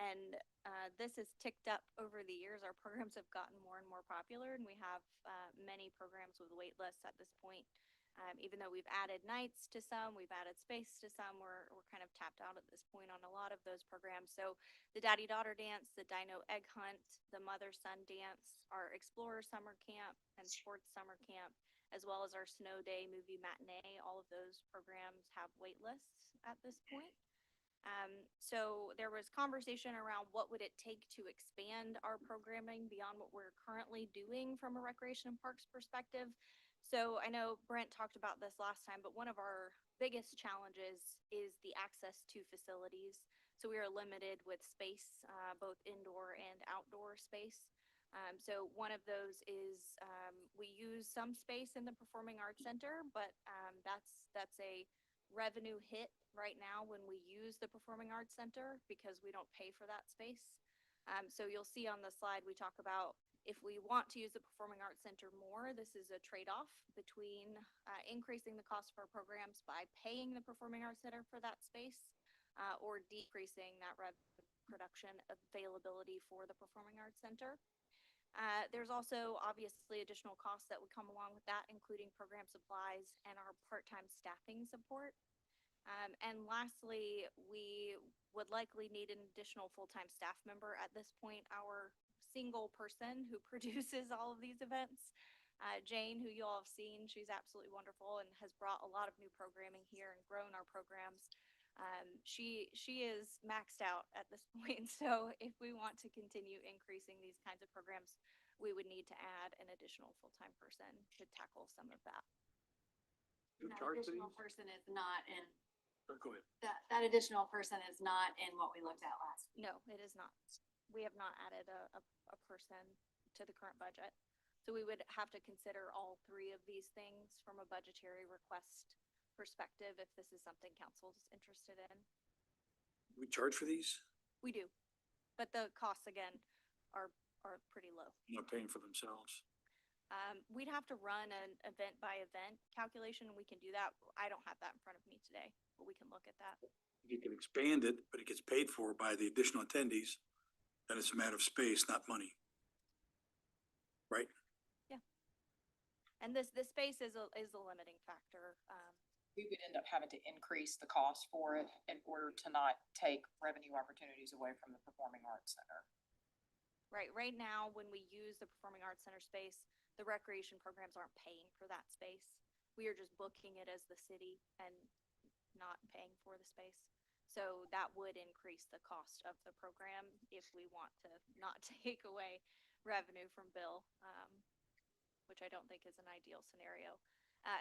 And this has ticked up over the years. Our programs have gotten more and more popular, and we have many programs with wait lists at this point. Even though we've added nights to some, we've added space to some, we're kind of tapped out at this point on a lot of those programs. So the Daddy Daughter Dance, the Dino Egg Hunt, the Mother Son Dance, our Explorer Summer Camp and Sports Summer Camp, as well as our Snow Day Movie Matinee, all of those programs have wait lists at this point. So there was conversation around what would it take to expand our programming beyond what we're currently doing from a recreation and parks perspective. So I know Brent talked about this last time, but one of our biggest challenges is the access to facilities. So we are limited with space, both indoor and outdoor space. So one of those is we use some space in the Performing Arts Center, but that's a revenue hit right now when we use the Performing Arts Center because we don't pay for that space. So you'll see on the slide, we talk about if we want to use the Performing Arts Center more, this is a trade-off between increasing the cost of our programs by paying the Performing Arts Center for that space or decreasing that production availability for the Performing Arts Center. There's also obviously additional costs that would come along with that, including program supplies and our part-time staffing support. And lastly, we would likely need an additional full-time staff member at this point. Our single person who produces all of these events, Jane, who you all have seen, she's absolutely wonderful and has brought a lot of new programming here and grown our programs. She is maxed out at this point. So if we want to continue increasing these kinds of programs, we would need to add an additional full-time person to tackle some of that. That additional person is not in, Go ahead. that additional person is not in what we looked at last week. No, it is not. We have not added a person to the current budget. So we would have to consider all three of these things from a budgetary request perspective if this is something council's interested in. We charge for these? We do, but the costs again are pretty low. Not paying for themselves. We'd have to run an event by event calculation and we can do that. I don't have that in front of me today, but we can look at that. If you can expand it, but it gets paid for by the additional attendees, then it's a matter of space, not money. Right? Yeah. And this space is a limiting factor. We would end up having to increase the cost for it in order to not take revenue opportunities away from the Performing Arts Center. Right. Right now, when we use the Performing Arts Center space, the recreation programs aren't paying for that space. We are just booking it as the city and not paying for the space. So that would increase the cost of the program if we want to not take away revenue from Bill, which I don't think is an ideal scenario,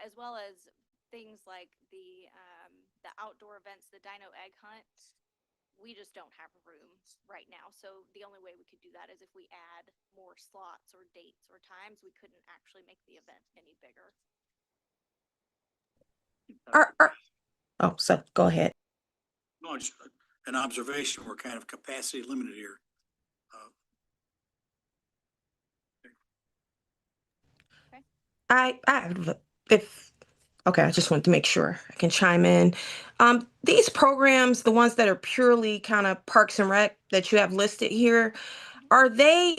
as well as things like the outdoor events, the Dino Egg Hunt. We just don't have room right now. So the only way we could do that is if we add more slots or dates or times. We couldn't actually make the event any bigger. Oh, so go ahead. No, it's an observation. We're kind of capacity limited here. Okay, I just wanted to make sure I can chime in. These programs, the ones that are purely kind of Parks and Rec that you have listed here, are they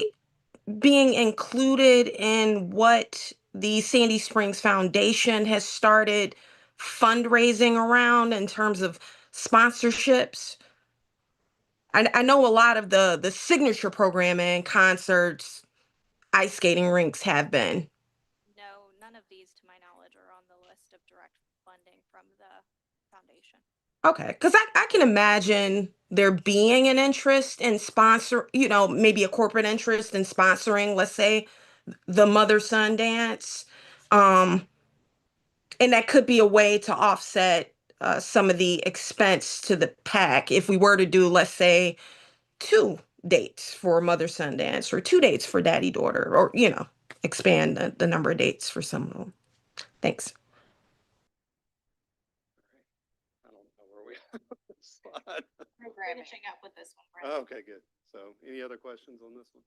being included in what the Sandy Springs Foundation has started fundraising around in terms of sponsorships? I know a lot of the signature programming, concerts, ice skating rinks have been. No, none of these, to my knowledge, are on the list of direct funding from the foundation. Okay, because I can imagine there being an interest in sponsor, maybe a corporate interest in sponsoring, let's say, the mother-son dance. And that could be a way to offset some of the expense to the pack if we were to do, let's say, 2 dates for mother-son dance or 2 dates for daddy-daughter, or, expand the number of dates for some of them. Thanks. I don't know where we are on this slide. Finishing up with this one, Brent. Okay, good. So any other questions on this one?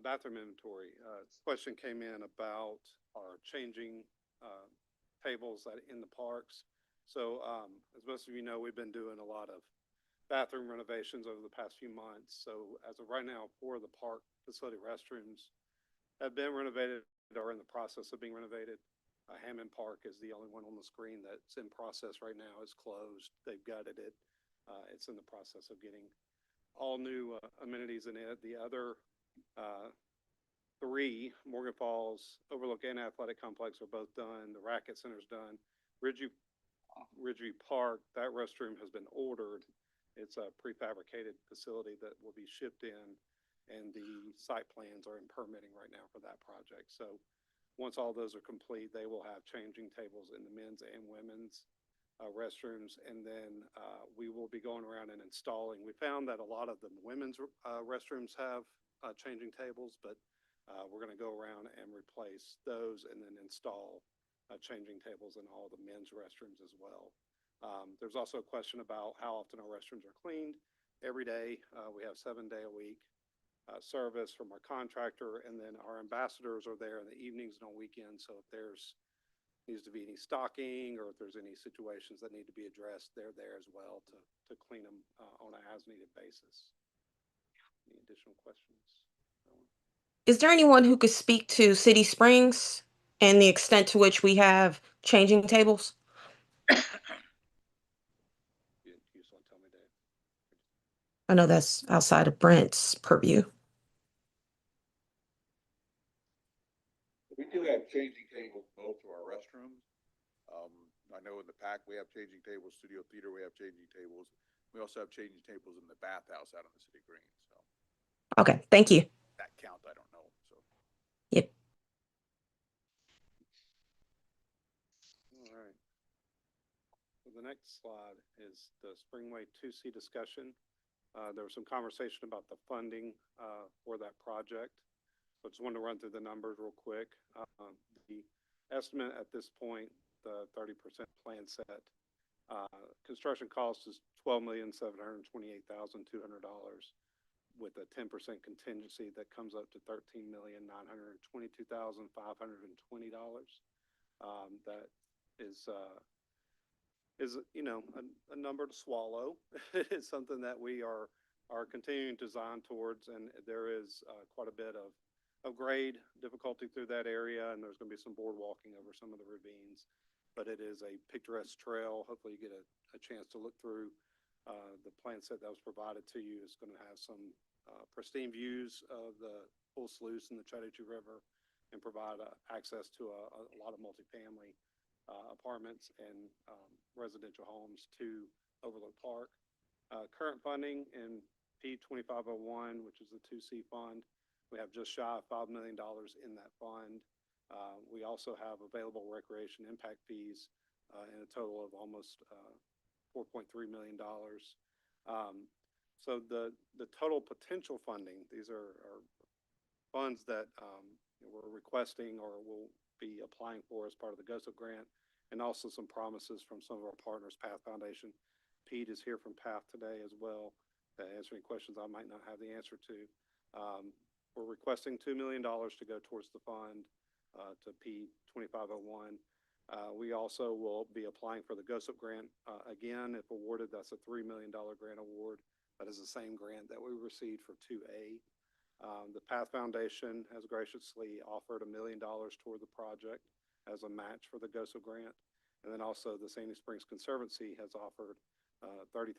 Bathroom inventory. Question came in about our changing tables in the parks. So, as most of you know, we've been doing a lot of bathroom renovations over the past few months. So as of right now, 4 of the park facility restrooms have been renovated or in the process of being renovated. Hammond Park is the only one on the screen that's in process right now. It's closed. They've gutted it. It's in the process of getting all new amenities in it. The other 3, Morgan Falls, Overlook, and Athletic Complex are both done. The Racket Center's done. Ridgeview Park, that restroom has been ordered. It's a prefabricated facility that will be shipped in, and the site plans are in permitting right now for that project. So once all those are complete, they will have changing tables in the men's and women's restrooms, and then we will be going around and installing. We found that a lot of the women's restrooms have changing tables, but we're going to go around and replace those and then install changing tables in all the men's restrooms as well. There's also a question about how often our restrooms are cleaned. Every day. We have 7-day-a-week service from our contractor, and then our ambassadors are there in the evenings and on weekends. So if there's needs to be any stocking or if there's any situations that need to be addressed, they're there as well to clean them on an as-needed basis. Any additional questions? Is there anyone who could speak to City Springs and the extent to which we have changing tables? You just want to tell me, Dave? I know that's outside of Brent's purview. We do have changing tables both to our restrooms. I know in the PAC we have changing tables, Studio Theater we have changing tables. We also have changing tables in the bathhouse out on the city green. So Okay, thank you. that count I don't know. So Yep. All right. So the next slide is the Springway 2C discussion. There was some conversation about the funding for that project. So I just wanted to run through the numbers real quick. The estimate at this point, the 30% plan set, construction cost is $12,728,200 with a 10% contingency that comes up to $13,922,520. That is a number to swallow. It's something that we are continuing to design towards, and there is quite a bit of grade difficulty through that area, and there's going to be some board walking over some of the ravines, but it is a picturesque trail. Hopefully you get a chance to look through the plan set that was provided to you. It's going to have some pristine views of the full sluice and the Chattahoochee River, and provide access to a lot of multifamily apartments and residential homes to Overlook Park. Current funding in P2501, which is the 2C fund, we have just shy of $5 million in that fund. We also have available recreation impact fees in a total of almost $4.3 million. So the total potential funding, these are funds that we're requesting or will be applying for as part of the GOSOP grant, and also some promises from some of our partners, PATH Foundation. Pete is here from PATH today as well to answer any questions I might not have the answer to. We're requesting $2 million to go towards the fund to P2501. We also will be applying for the GOSOP grant again. If awarded, that's a $3 million grant award. That is the same grant that we received for 2A. The PATH Foundation has graciously offered $1 million toward the project as a match for the GOSOP grant. And then also the Sandy Springs Conservancy has offered $30,000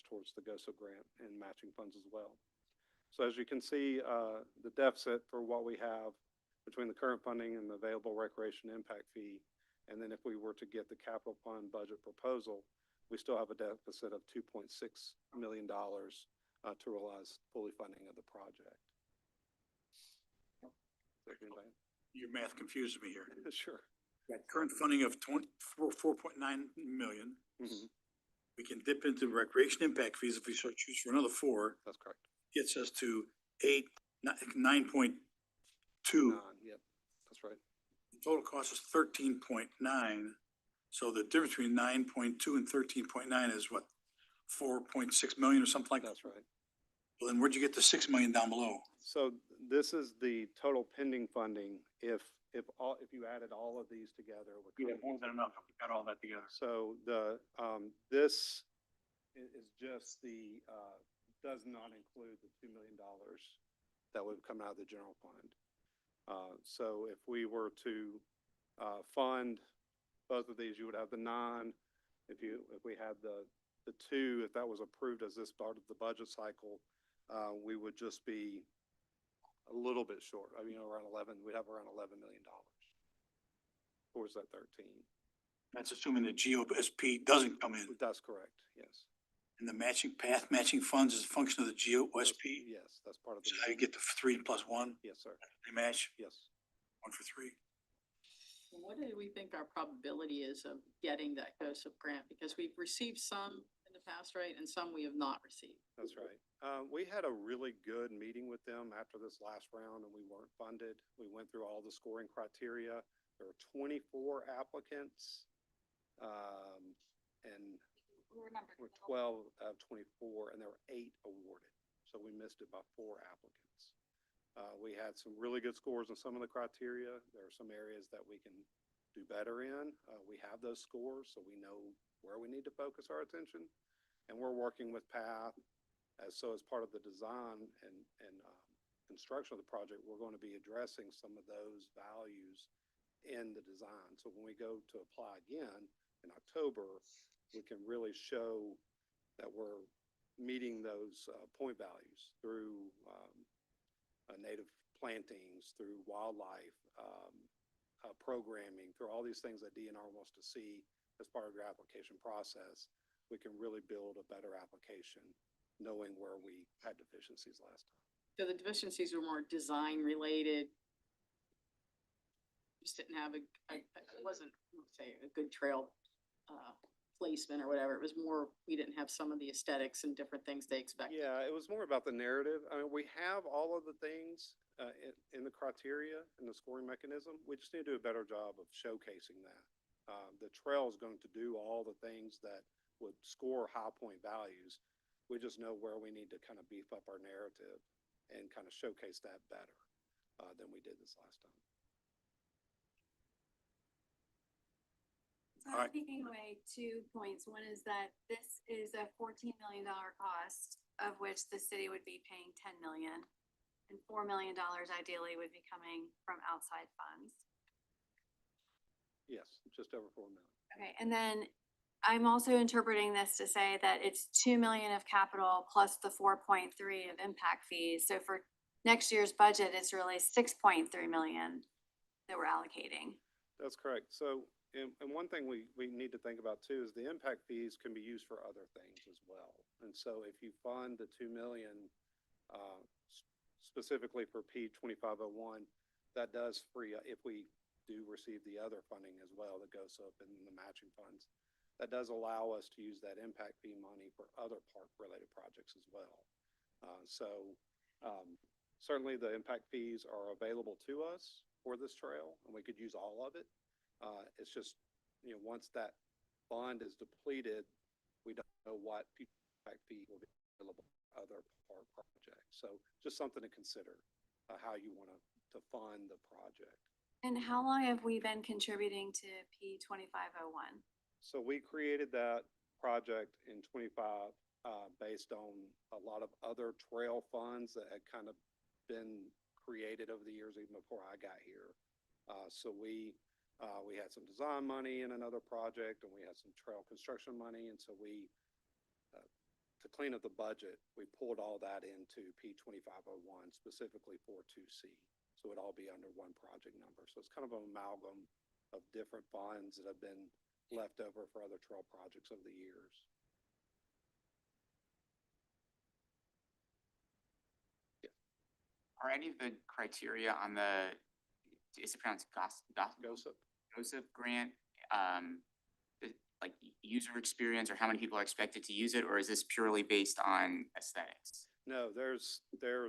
towards the GOSOP grant and matching funds as well. So as you can see, the deficit for what we have between the current funding and the available recreation impact fee, and then if we were to get the capital fund budget proposal, we still have a deficit of $2.6 million to realize fully funding of the project. Your math confuses me here. Sure. Got current funding of 4.9 million. Mm-hmm. We can dip into recreation impact fees if we so choose for another 4. That's correct. Gets us to 9.2. Yep, that's right. The total cost is 13.9. So the difference between 9.2 and 13.9 is what, 4.6 million or something like that? That's right. Well, then where'd you get the 6 million down below? So this is the total pending funding if if you added all of these together, it would We come have more than enough. We got all that together. So this is just does not include the $2 million that would come out of the general fund. So if we were to fund both of these, you would have the 9. If we had the 2, if that was approved as this part of the budget cycle, we would just be a little bit short. I mean, around 11, we'd have around $11 million towards that 13. That's assuming the GOSP doesn't come in. That's correct, yes. And the matching funds is a function of the GOSP. Yes, that's part of the. So how you get to 3 plus 1, Yes, sir. they match, Yes. 1 for 3. What do we think our probability is of getting that COSIP grant? Because we've received some in the past, right, and some we have not received. That's right. We had a really good meeting with them after this last round and we weren't funded. We went through all the scoring criteria. There were 24 applicants. And we're 12 of 24 and there were 8 awarded. So we missed it by 4 applicants. We had some really good scores on some of the criteria. There are some areas that we can do better in. We have those scores, so we know where we need to focus our attention. And we're working with PATH as part of the design and construction of the project, we're going to be addressing some of those values in the design. So when we go to apply again in October, we can really show that we're meeting those point values through native plantings, through wildlife programming, through all these things that DNR wants to see as part of your application process. We can really build a better application knowing where we had deficiencies last time. So the deficiencies were more design related. Just didn't have it wasn't, let's say, a good trail placement or whatever. It was more, we didn't have some of the aesthetics and different things they expected. Yeah, it was more about the narrative. I mean, we have all of the things in the criteria and the scoring mechanism. We just need to do a better job of showcasing that. The trail is going to do all the things that would score high point values. We just know where we need to kind of beef up our narrative and kind of showcase that better than we did this last time. So I'm taking away 2 points. One is that this is a $14 million cost, of which the city would be paying $10 million. And $4 million ideally would be coming from outside funds. Yes, just over 4 million. Okay, and then I'm also interpreting this to say that it's 2 million of capital plus the 4.3 of impact fees. So for next year's budget, it's really 6.3 million that we're allocating. That's correct. So, and one thing we need to think about too is the impact fees can be used for other things as well. And so if you fund the 2 million specifically for P2501, that does free up, if we do receive the other funding as well that goes up in the matching funds, that does allow us to use that impact fee money for other park related projects as well. Certainly the impact fees are available to us for this trail and we could use all of it. It's just, once that fund is depleted, we don't know what impact fee will be available for other park projects. So just something to consider, how you want to fund the project. And how long have we been contributing to P2501? So we created that project in 25 based on a lot of other trail funds that had kind of been created over the years, even before I got here. So we had some design money in another project and we had some trail construction money. And so to clean up the budget, we pulled all that into P2501 specifically for 2C. So it'd all be under one project number. So it's kind of an amalgam of different funds that have been left over for other trail projects over the years. Yeah. Are any of the criteria on the, is it pronounced GOSIP grant, like user experience or how many people are expected to use it, or is this purely based on aesthetics? No, there's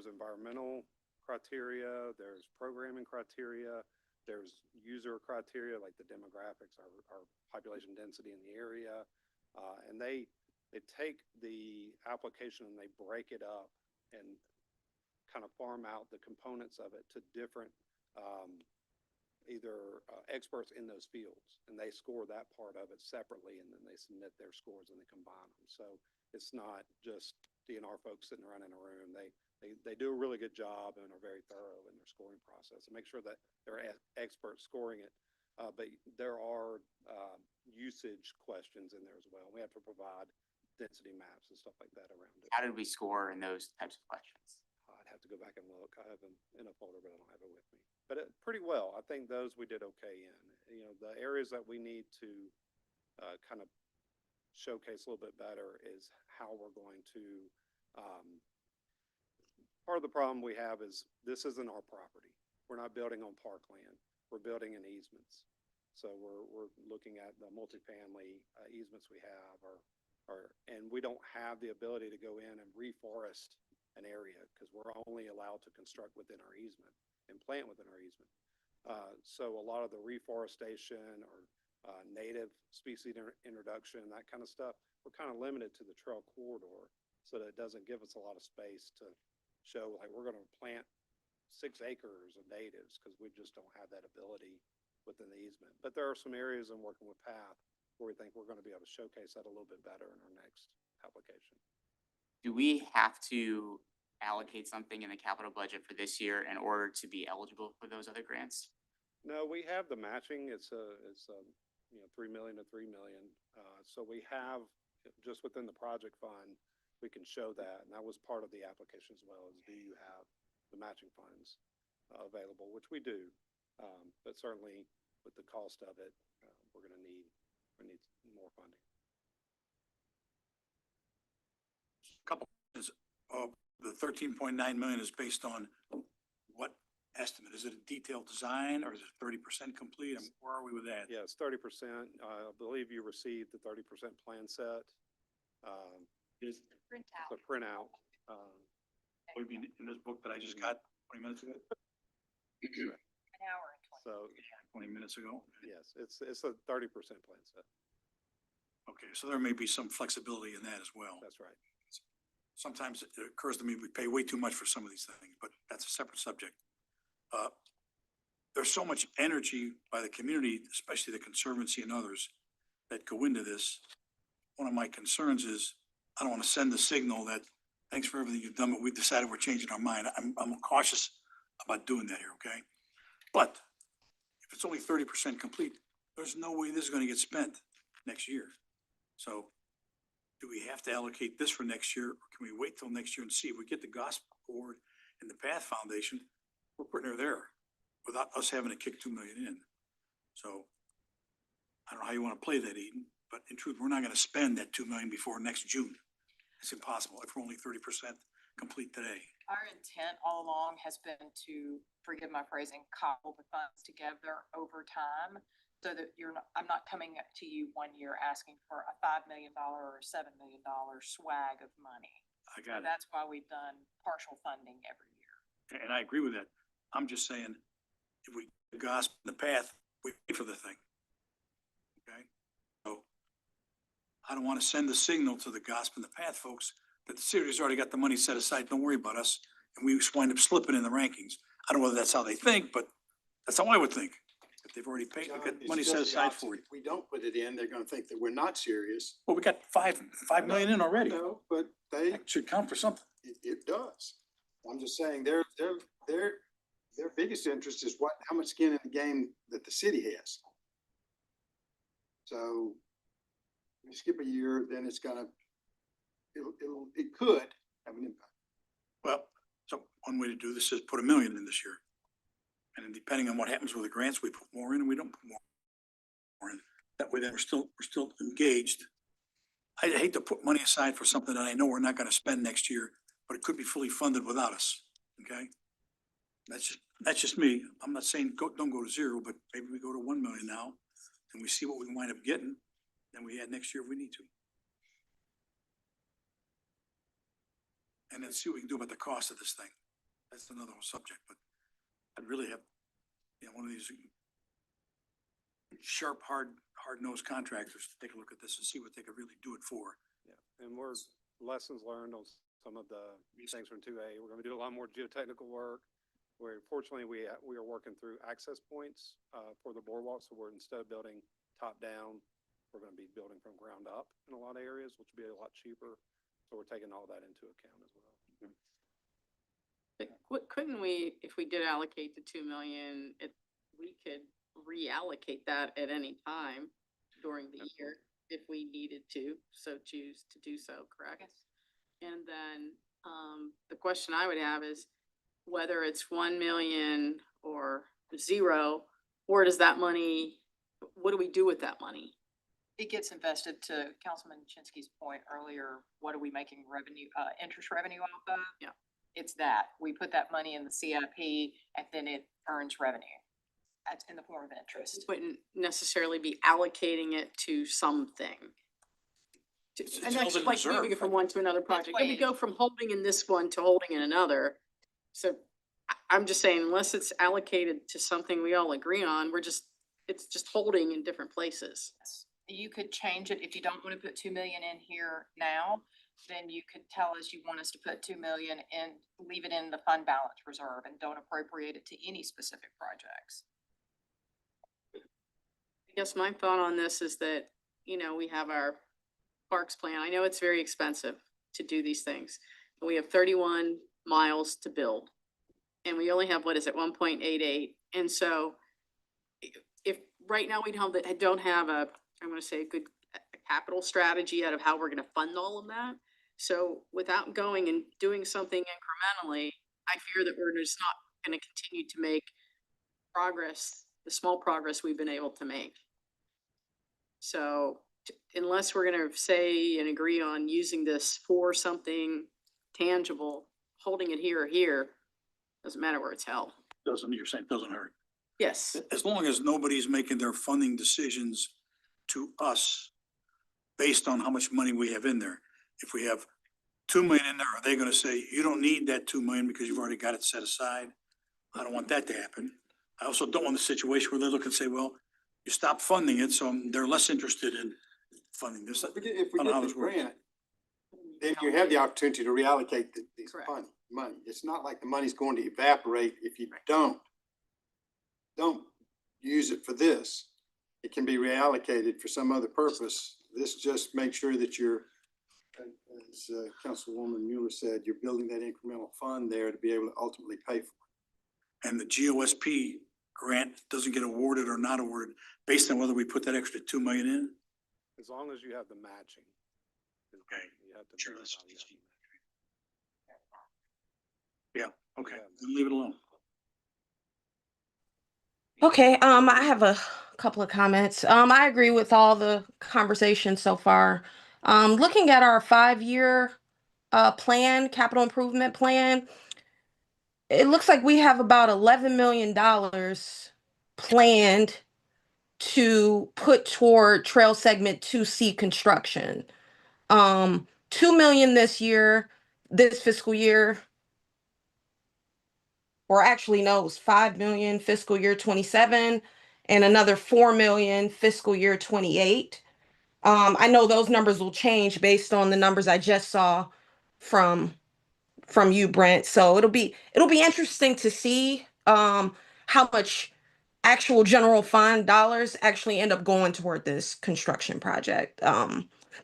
environmental criteria, there's programming criteria, there's user criteria like the demographics, our population density in the area, and they take the application and they break it up and kind of farm out the components of it to different either experts in those fields, and they score that part of it separately, and then they submit their scores and they combine them. So it's not just DNR folks sitting around in a room. They do a really good job and are very thorough in their scoring process and make sure that they're experts scoring it. But there are usage questions in there as well. We have to provide density maps and stuff like that around it. How did we score in those types of questions? I'd have to go back and look. I have them in a folder, but I don't have it with me. But pretty well. I think those we did okay in. You know, the areas that we need to kind of showcase a little bit better is how we're going to, part of the problem we have is this isn't our property. We're not building on parkland. We're building in easements. So we're looking at the multifamily easements we have and we don't have the ability to go in and reforest an area because we're only allowed to construct within our easement and plant within our easement. So a lot of the reforestation or native species introduction, that kind of stuff, we're kind of limited to the trail corridor so that it doesn't give us a lot of space to show like we're going to plant 6 acres of natives because we just don't have that ability within the easement. But there are some areas in working with PATH where we think we're going to be able to showcase that a little bit better in our next application. Do we have to allocate something in the capital budget for this year in order to be eligible for those other grants? No, we have the matching. It's 3 million to 3 million. So we have just within the project fund, we can show that. And that was part of the application as well is do you have the matching funds available, which we do. But certainly with the cost of it, we need more funding. Couple is, the 13.9 million is based on what estimate? Is it a detailed design or is it 30% complete? Where are we with that? Yeah, it's 30%. I believe you received the 30% plan set. Is Printout. The printout. would be in this book that I just got 20 minutes ago? An hour and 20. So 20 minutes ago? yes, it's a 30% plan set. Okay, so there may be some flexibility in that as well. That's right. Sometimes it occurs to me we pay way too much for some of these things, but that's a separate subject. There's so much energy by the community, especially the Conservancy and others that go into this. One of my concerns is I don't want to send the signal that thanks for everything you've done, but we decided we're changing our mind. I'm cautious about doing that here, okay? But if it's only 30% complete, there's no way this is going to get spent next year. So do we have to allocate this for next year, or can we wait till next year and see if we get the Gospel Board and the PATH Foundation? We're putting her there without us having to kick 2 million in. So I don't know how you want to play that, Eden, but in truth, we're not going to spend that 2 million before next June. It's impossible if we're only 30% complete today. Our intent all along has been to, forgive my phrasing, cobble the funds together over time so that I'm not coming to you one year asking for a $5 million or $7 million swag of money. I got it. That's why we've done partial funding every year. And I agree with that. I'm just saying, if we get the Gospel and the PATH, we pay for the thing. Okay? So I don't want to send the signal to the Gospel and the PATH folks that the city's already got the money set aside, don't worry about us, and we just wind up slipping in the rankings. I don't know whether that's how they think, but that's how I would think. If they've already paid, we got It's money just set the aside opposite. for it. If we don't put it in, they're gonna think that we're not serious. Well, we got five million in already. No, but they, That should count for something. it does. I'm just saying their biggest interest is how much skin in the game that the city has. So if you skip a year, then it could have an impact. Well, so one way to do this is put $1 million in this year. And then depending on what happens with the grants, we put more in and we don't put more in. That way then we're still engaged. I hate to put money aside for something that I know we're not gonna spend next year, but it could be fully funded without us, okay? That's just me. I'm not saying don't go to zero, but maybe we go to 1 million now and we see what we wind up getting, then we add next year if we need to. And then see what we can do about the cost of this thing. That's another whole subject, but I'd really have, one of these sharp, hard-nosed contractors to take a look at this and see what they could really do it for. Yeah, and we're lessons learned on some of the things from 2A. We're gonna do a lot more geotechnical work. where fortunately we are working through access points, for the boardwalk. So we're, instead of building top down, we're gonna be building from ground up in a lot of areas, which will be a lot cheaper. So we're taking all that into account as well. Couldn't we, if we did allocate the 2 million, we could reallocate that at any time during the year if we needed to, so choose to do so, correct? And then, the question I would have is whether it's 1 million or 0, where does that money, what do we do with that money? It gets invested, to Councilman Chinsky's point earlier, what are we making revenue, interest revenue off of? Yeah. It's that, we put that money in the CIP and then it earns revenue. That's in the form of interest. Wouldn't necessarily be allocating it to something. It's And held that's in like reserve. moving it from one to another project. why If we it- go from holding in this one to holding in another. So I'm just saying, unless it's allocated to something we all agree on, it's just holding in different places. You could change it, if you don't want to put 2 million in here now, then you could tell us you want us to put 2 million and leave it in the fund balance reserve and don't appropriate it to any specific projects. I guess my thought on this is that, we have our parks plan. I know it's very expensive to do these things. We have 31 miles to build. And we only have, 1.88. And so if right now we don't have I'm gonna say a good capital strategy out of how we're gonna fund all of that. So without going and doing something incrementally, I fear that we're just not gonna continue to make progress, the small progress we've been able to make. So unless we're gonna say and agree on using this for something tangible, holding it here or here, doesn't matter where it's held. You're saying it doesn't hurt. Yes. As long as nobody's making their funding decisions to us based on how much money we have in there. If we have 2 million in there, are they gonna say, you don't need that 2 million because you've already got it set aside? I don't want that to happen. I also don't want the situation where they look and say, well, you stopped funding it, so they're less interested in funding this. If we I get don't know how the this works. grant, then you have the opportunity to reallocate these Correct. money. It's not like the money's going to evaporate if you don't use it for this. It can be reallocated for some other purpose. This just makes sure that you're, as Councilwoman Mueller said, you're building that incremental fund there to be able to ultimately pay for it. And the GOSP grant doesn't get awarded or not awarded based on whether we put that extra 2 million in? As long as you have the matching. Okay. You have to. Sure, be that's about easy. that. Yeah, okay, then leave it alone. Okay, I have a couple of comments. I agree with all the conversation so far. Looking at our 5-year plan, capital improvement plan, it looks like we have about $11 million planned to put toward Trail Segment 2C construction. 2 million this year, this fiscal year, or actually no, it was 5 million fiscal year 27 and another 4 million fiscal year 28. I know those numbers will change based on the numbers I just saw from you, Brent. So it'll be interesting to see how much actual general fund dollars actually end up going toward this construction project.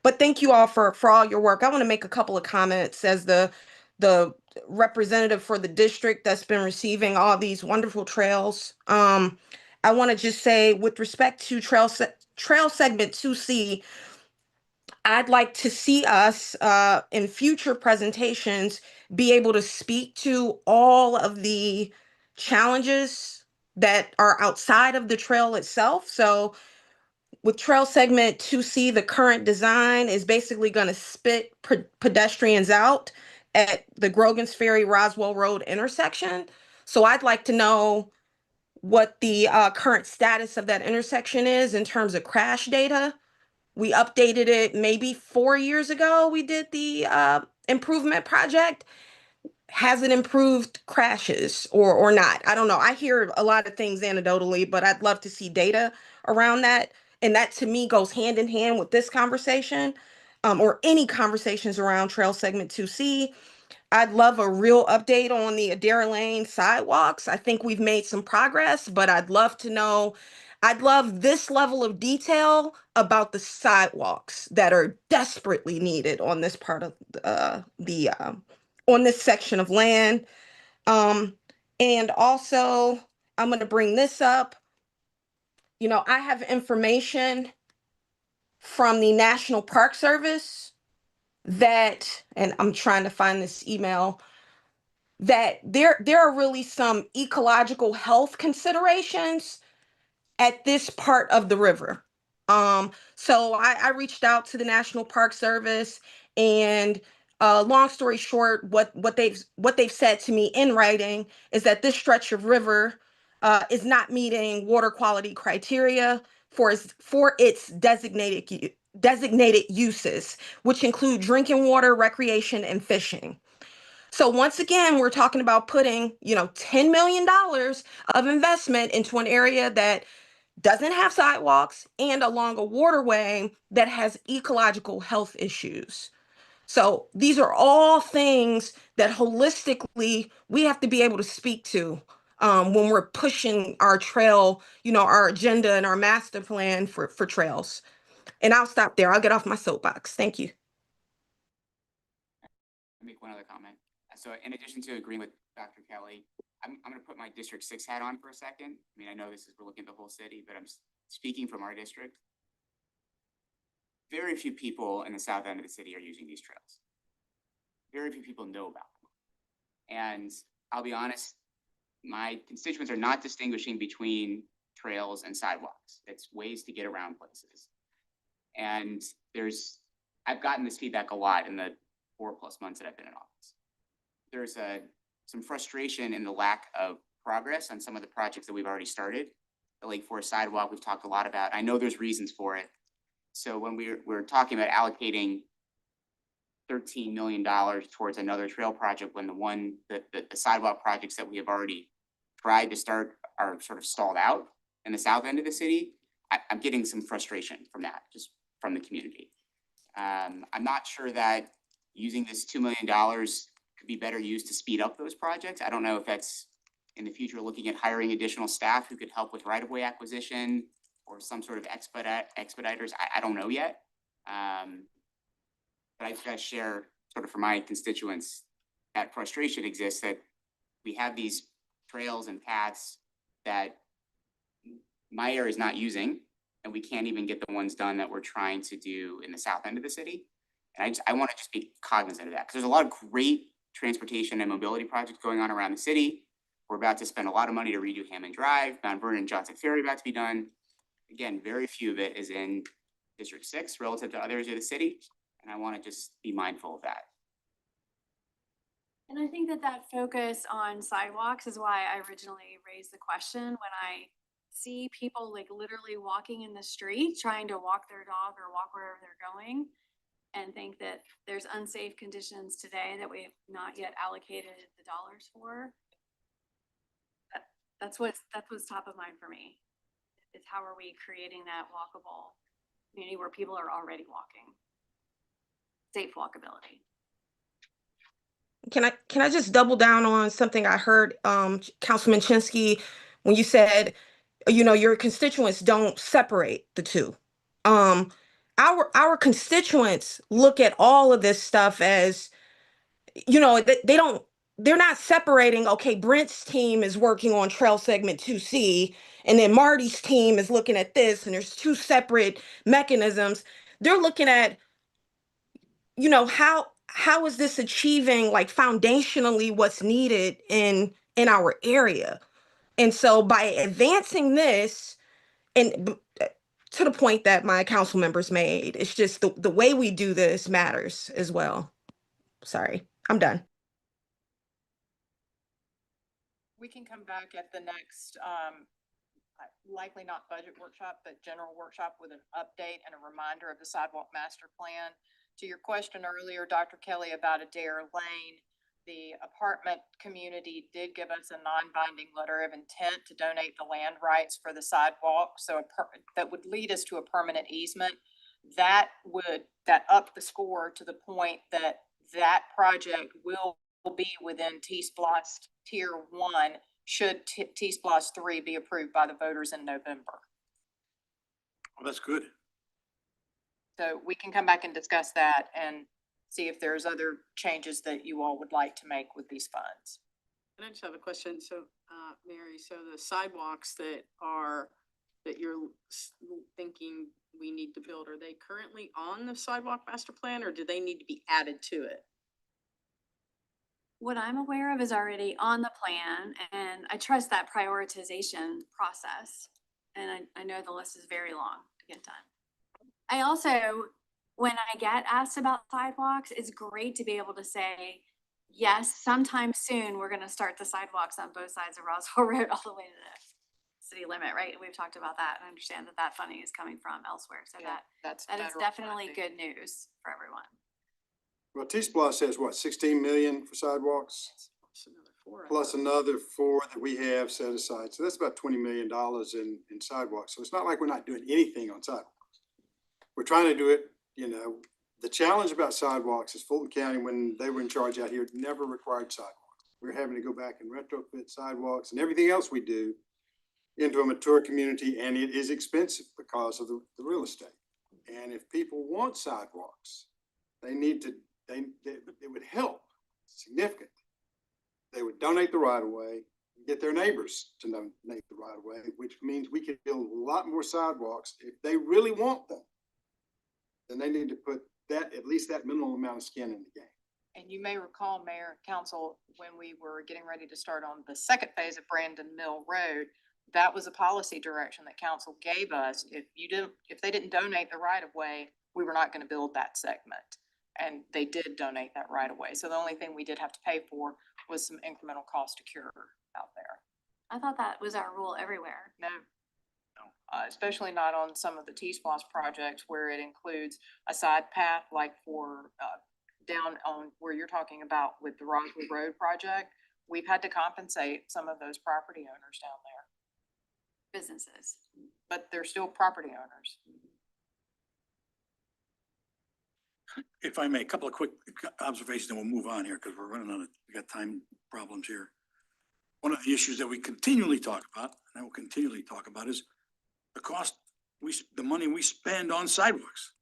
But thank you all for all your work. I want to make a couple of comments as the representative for the district that's been receiving all these wonderful trails. I want to just say, with respect to trail segment 2C, I'd like to see us in future presentations be able to speak to all of the challenges that are outside of the trail itself. So with trail segment 2C, the current design is basically going to spit pedestrians out at the Grogan's Ferry Roswell Road intersection. So I'd like to know what the current status of that intersection is in terms of crash data. We updated it maybe 4 years ago. We did the improvement project. Has it improved crashes or not? I don't know. I hear a lot of things anecdotally, but I'd love to see data around that. And that to me goes hand in hand with this conversation, or any conversations around Trail Segment 2C. I'd love a real update on the Adair Lane sidewalks. I think we've made some progress, but I'd love to know, I'd love this level of detail about the sidewalks that are desperately needed on this part of the on this section of land. Um, and also, I'm going to bring this up. You know, I have information from the National Park Service that, and I'm trying to find this email, that there are really some ecological health considerations at this part of the river. So I reached out to the National Park Service, and long story short, what they've said to me in writing is that this stretch of river is not meeting water quality criteria for its designated uses, which include drinking water, recreation, and fishing. So once again, we're talking about putting, $10 million of investment into an area that doesn't have sidewalks and along a waterway that has ecological health issues. So these are all things that holistically we have to be able to speak to when we're pushing our trail, our agenda and our master plan for trails. And I'll stop there. I'll get off my soapbox. Thank you. Make one other comment. So in addition to agreeing with Dr. Kelly, I'm going to put my District 6 hat on for a second. I mean, I know we're looking at the whole city, but I'm speaking from our district. Very few people in the south end of the city are using these trails. Very few people know about them. And I'll be honest, my constituents are not distinguishing between trails and sidewalks. It's ways to get around places. And I've gotten this feedback a lot in the 4+ months that I've been in office. There's some frustration in the lack of progress on some of the projects that we've already started. The Lake Forest sidewalk, we've talked a lot about. I know there's reasons for it. So when we're talking about allocating $13 million towards another trail project, when the sidewalk projects that we have already tried to start are sort of stalled out in the south end of the city, I'm getting some frustration from that, just from the community. I'm not sure that using this $2 million could be better used to speed up those projects. I don't know if that's in the future looking at hiring additional staff who could help with right-of-way acquisition or some sort of expediters. I don't know yet. But I just got to share sort of for my constituents that frustration exists, that we have these trails and paths that my area is not using, and we can't even get the ones done that we're trying to do in the south end of the city. And I want to just be cognizant of that, because there's a lot of great transportation and mobility projects going on around the city. We're about to spend a lot of money to redo Hammond Drive, Mount Vernon and Johnson Ferry about to be done. Again, very few of it is in District 6 relative to other areas of the city. And I want to just be mindful of that. And I think that focus on sidewalks is why I originally raised the question. When I see people like literally walking in the street, trying to walk their dog or walk wherever they're going, and think that there's unsafe conditions today that we have not yet allocated the dollars for. That's what's top of mind for me. Is how are we creating that walkable community where people are already walking? Safe walkability. Can I just double down on something I heard, Councilman Chinsky, when you said, your constituents don't separate the two. Our constituents look at all of this stuff as, they're not separating, okay, Brent's team is working on trail segment 2C, and then Marty's team is looking at this, and there's two separate mechanisms. They're looking at, how is this achieving, like, foundationally what's needed in our area. And so by advancing this, and to the point that my council members made, it's just the way we do this matters as well. Sorry, I'm done. We can come back at the next, likely not budget workshop, but general workshop with an update and a reminder of the sidewalk master plan. To your question earlier, Dr. Kelly, about Adair Lane, the apartment community did give us a non-binding letter of intent to donate the land rights for the sidewalk. So that would lead us to a permanent easement. That upped the score to the point that project will will be within T-Splosh Tier 1 should T-Splosh 3 be approved by the voters in November. Oh, that's good. So we can come back and discuss that and see if there's other changes that you all would like to make with these funds. And I just have a question. So, Mary, so the sidewalks that you're thinking we need to build, are they currently on the sidewalk master plan or do they need to be added to it? What I'm aware of is already on the plan, and I trust that prioritization process. And I know the list is very long to get done. I also, when I get asked about sidewalks, it's great to be able to say, yes, sometime soon, we're gonna start the sidewalks on both sides of Roswell Road all the way to the city limit, right? We've talked about that and I understand that that funding is coming from elsewhere, so Yeah, that is federal definitely funding. good news for everyone. Well, T-Splosh says what, 16 million for sidewalks? It's another 4. I Plus thought. another 4 that we have set aside. So that's about $20 million in sidewalks. So it's not like we're not doing anything on sidewalks. We're trying to do it, you know, the challenge about sidewalks is Fulton County, when they were in charge out here, never required sidewalks. We're having to go back and retrofit sidewalks and everything else we do into a mature community, and it is expensive because of the real estate. And if people want sidewalks, they need to, it would help significantly. They would donate the right of way, get their neighbors to donate the right of way, which means we could build a lot more sidewalks. If they really want them, then they need to put that, at least that minimal amount of skin in the game. And you may recall, Mayor and Council, when we were getting ready to start on the second phase of Brandon Mill Road, that was a policy direction that council gave us. If they didn't donate the right of way, we were not gonna build that segment. And they did donate that right of way. So the only thing we did have to pay for was some incremental cost to cure out there. I thought that was our rule everywhere. No. Especially not on some of the T-Splosh projects where it includes a side path, like for, down on where you're talking about with the Roswell Road project. We've had to compensate some of those property owners down there, Businesses. but they're still property owners. If I may, a couple of quick observations, and we'll move on here because we're running out of, we got time problems here. One of the issues that we continually talk about, and I will continually talk about, is the cost, the money we spend on sidewalks.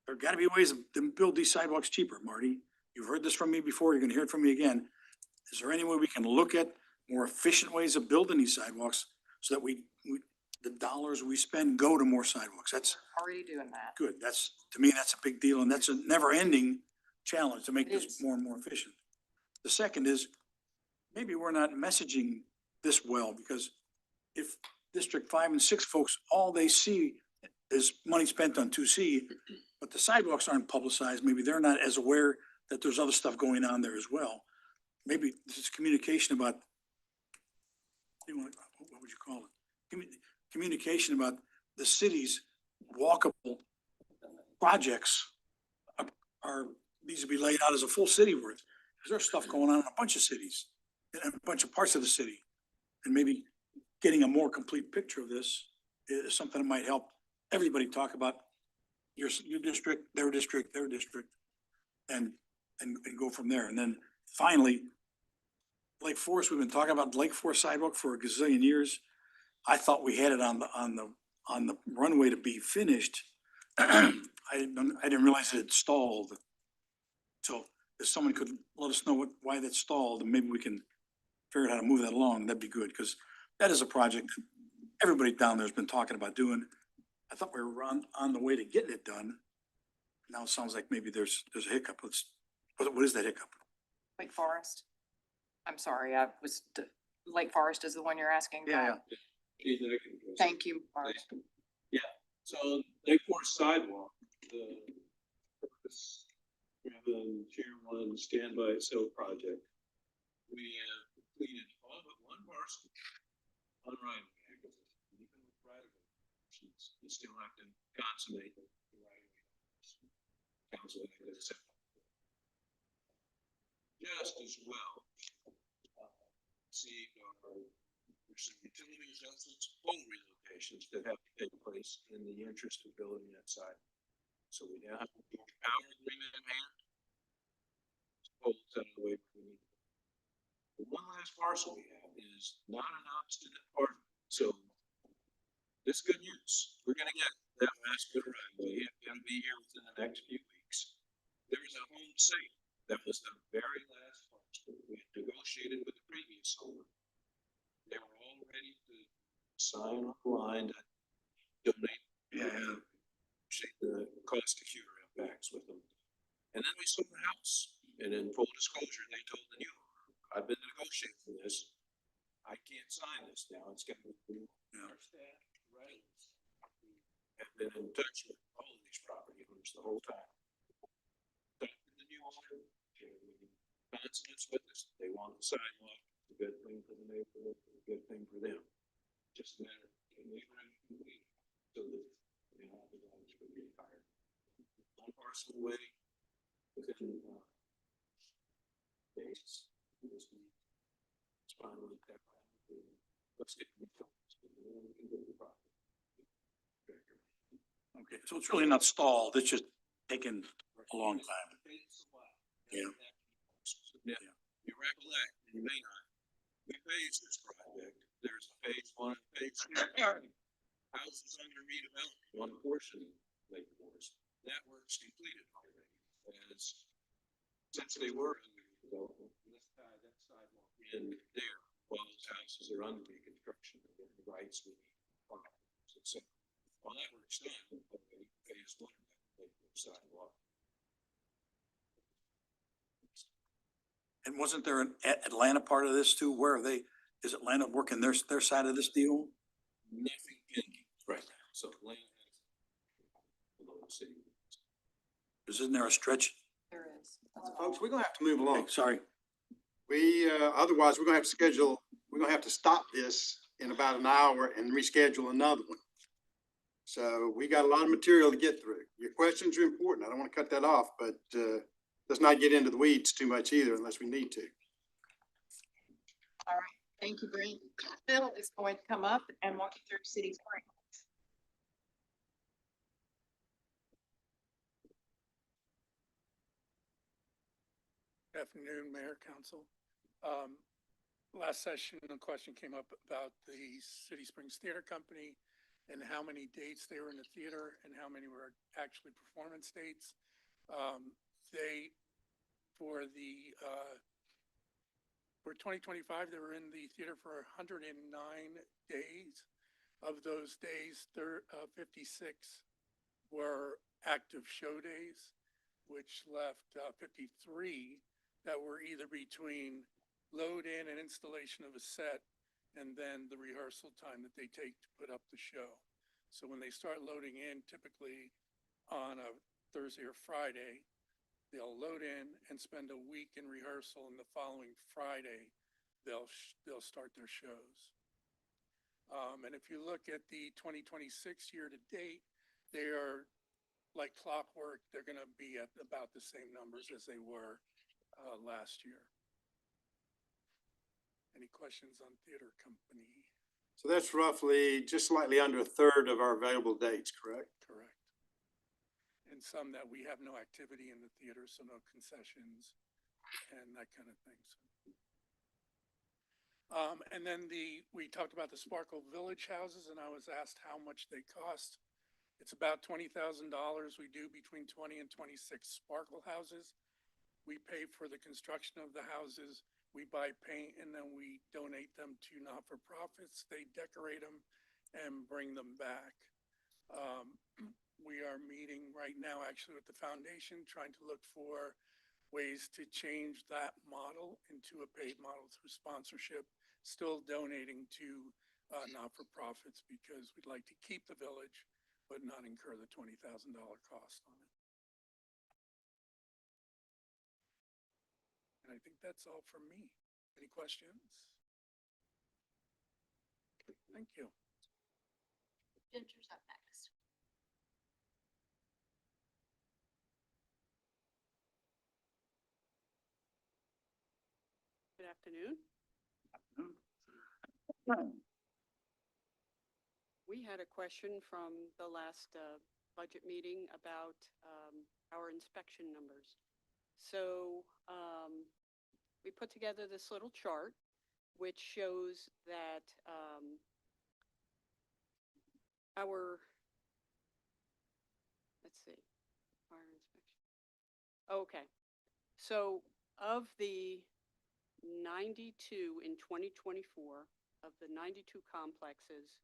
There gotta be ways to build these sidewalks cheaper, Marty. You've heard this from me before, you're gonna hear it from me again. Is there any way we can look at more efficient ways of building these sidewalks so that the dollars we spend go to more sidewalks? That's Already doing that. good. That's, to me, that's a big deal, and that's a never-ending challenge to make It this is. more and more efficient. The second is, maybe we're not messaging this well, because if District 5 and 6 folks, all they see is money spent on 2C, but the sidewalks aren't publicized, maybe they're not as aware that there's other stuff going on there as well. Maybe this is communication about, what would you call it? Communication about the city's walkable projects needs to be laid out as a full city worth. Because there's stuff going on in a bunch of cities, in a bunch of parts of the city. And maybe getting a more complete picture of this is something that might help everybody talk about your district, their district, and go from there. And then finally, Lake Forest, we've been talking about Lake Forest sidewalk for a gazillion years. I thought we had it on the runway to be finished. I didn't realize it had stalled. So if someone could let us know why that stalled, and maybe we can figure out how to move that along, that'd be good, because that is a project everybody down there has been talking about doing. I thought we were on the way to getting it done. Now it sounds like maybe there's a hiccup. What is that hiccup? Lake Forest. I'm sorry, Lake Forest is the one you're asking about. Thank you, Mark. So Lake Forest sidewalk, the purpose, rather than tier one standby itself project, we have completed all but one parcel on right of way. Even with right of way, you still have to consummate the right of way. Council has accepted. Just as well, see, there's some utility adjustments, pole relocations that have to take place in the interest of building that site. So we now have a power agreement in hand. poles out of the way. The one last parcel we have is not announced in that part, so this is good news. We're gonna get that last bit of right away. It's gonna be here within the next few weeks. There is a home sale. That was the very last parcel we had negotiated with the previous owner. They were all ready to sign on the line to donate. Yeah. The cost of curing backs with them. And then we sold the house. And in full disclosure, they told the new owner, I've been negotiating this. I can't sign this now. It's got to be our staff, right? Have been in touch with all of these property owners the whole time. Talked to the new owner, consonants with us. They want the sidewalk. It's a good thing for the neighborhood. It's a good thing for them. Just a matter of getting it ready to complete. So that they have the dollars for the entire. One parcel away within days. It's finally that. Let's get the Okay, so it's really not stalled, it's just taken a long time. Yeah. Yeah, you recollect, you may not. We phased this project. There's a phase one, and phase two. Houses under redevelopment, one portion of Lake Forest. That work's completed already. As since they were under redevelopment, let's tie that sidewalk in there while those houses are under reconstruction and get the rights we need. So while that work's done, already phase one of that Lake Forest sidewalk. And wasn't there an Atlanta part of this too? Where are they, is Atlanta working their side of this deal? Nothing pending right now, so Atlanta has below the city. Isn't there a stretch? There is. Folks, we're gonna have to move along. Okay, sorry. We, otherwise, we're gonna have to schedule, we're gonna have to stop this in about an hour and reschedule another one. So we got a lot of material to get through. Your questions are important. I don't wanna cut that off, but, let's not get into the weeds too much either unless we need to. All right, thank you, Brent. Phil is going to come up and walk you through city's grant. Afternoon, Mayor, Council. Last session, a question came up about the City Springs Theater Company and how many dates they were in the theater and how many were actually performance dates. For 2025, they were in the theater for 109 days. Of those days, 56 were active show days, which left 53 that were either between load in and installation of a set and then the rehearsal time that they take to put up the show. So when they start loading in, typically on a Thursday or Friday, they'll load in and spend a week in rehearsal, and the following Friday, they'll start their shows. And if you look at the 2026 year to date, they are like clockwork. They're going to be at about the same numbers as they were last year. Any questions on theater company? So that's roughly just slightly under a third of our available dates, correct? Correct. And some that we have no activity in the theater, so no concessions and that kind of thing. And then we talked about the Sparkle Village houses, and I was asked how much they cost. It's about $20,000. We do between 20 and 26 Sparkle houses. We pay for the construction of the houses. We buy paint and then we donate them to not-for-profits. They decorate them and bring them back. We are meeting right now actually with the foundation, trying to look for ways to change that model into a paid model through sponsorship, still donating to not-for-profits because we'd like to keep the village, but not incur the $20,000 cost on it. And I think that's all from me. Any questions? Thank you. Ginger's up next. Good afternoon. We had a question from the last budget meeting about our inspection numbers. So, we put together this little chart, which shows that, let's see, fire inspection. Okay, so of the 92 in 2024, of the 92 complexes,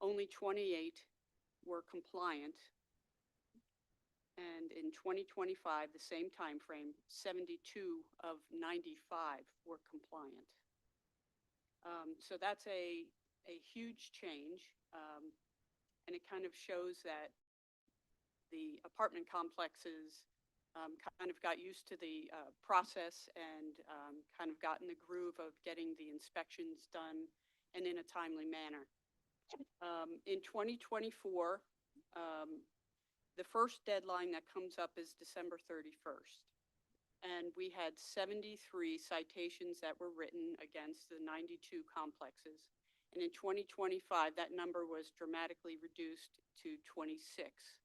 only 28 were compliant. And in 2025, the same time frame, 72 of 95 were compliant. So that's a huge change. And it kind of shows that the apartment complexes kind of got used to the process and kind of got in the groove of getting the inspections done and in a timely manner. In 2024, the first deadline that comes up is December 31st. And we had 73 citations that were written against the 92 complexes. And in 2025, that number was dramatically reduced to 26.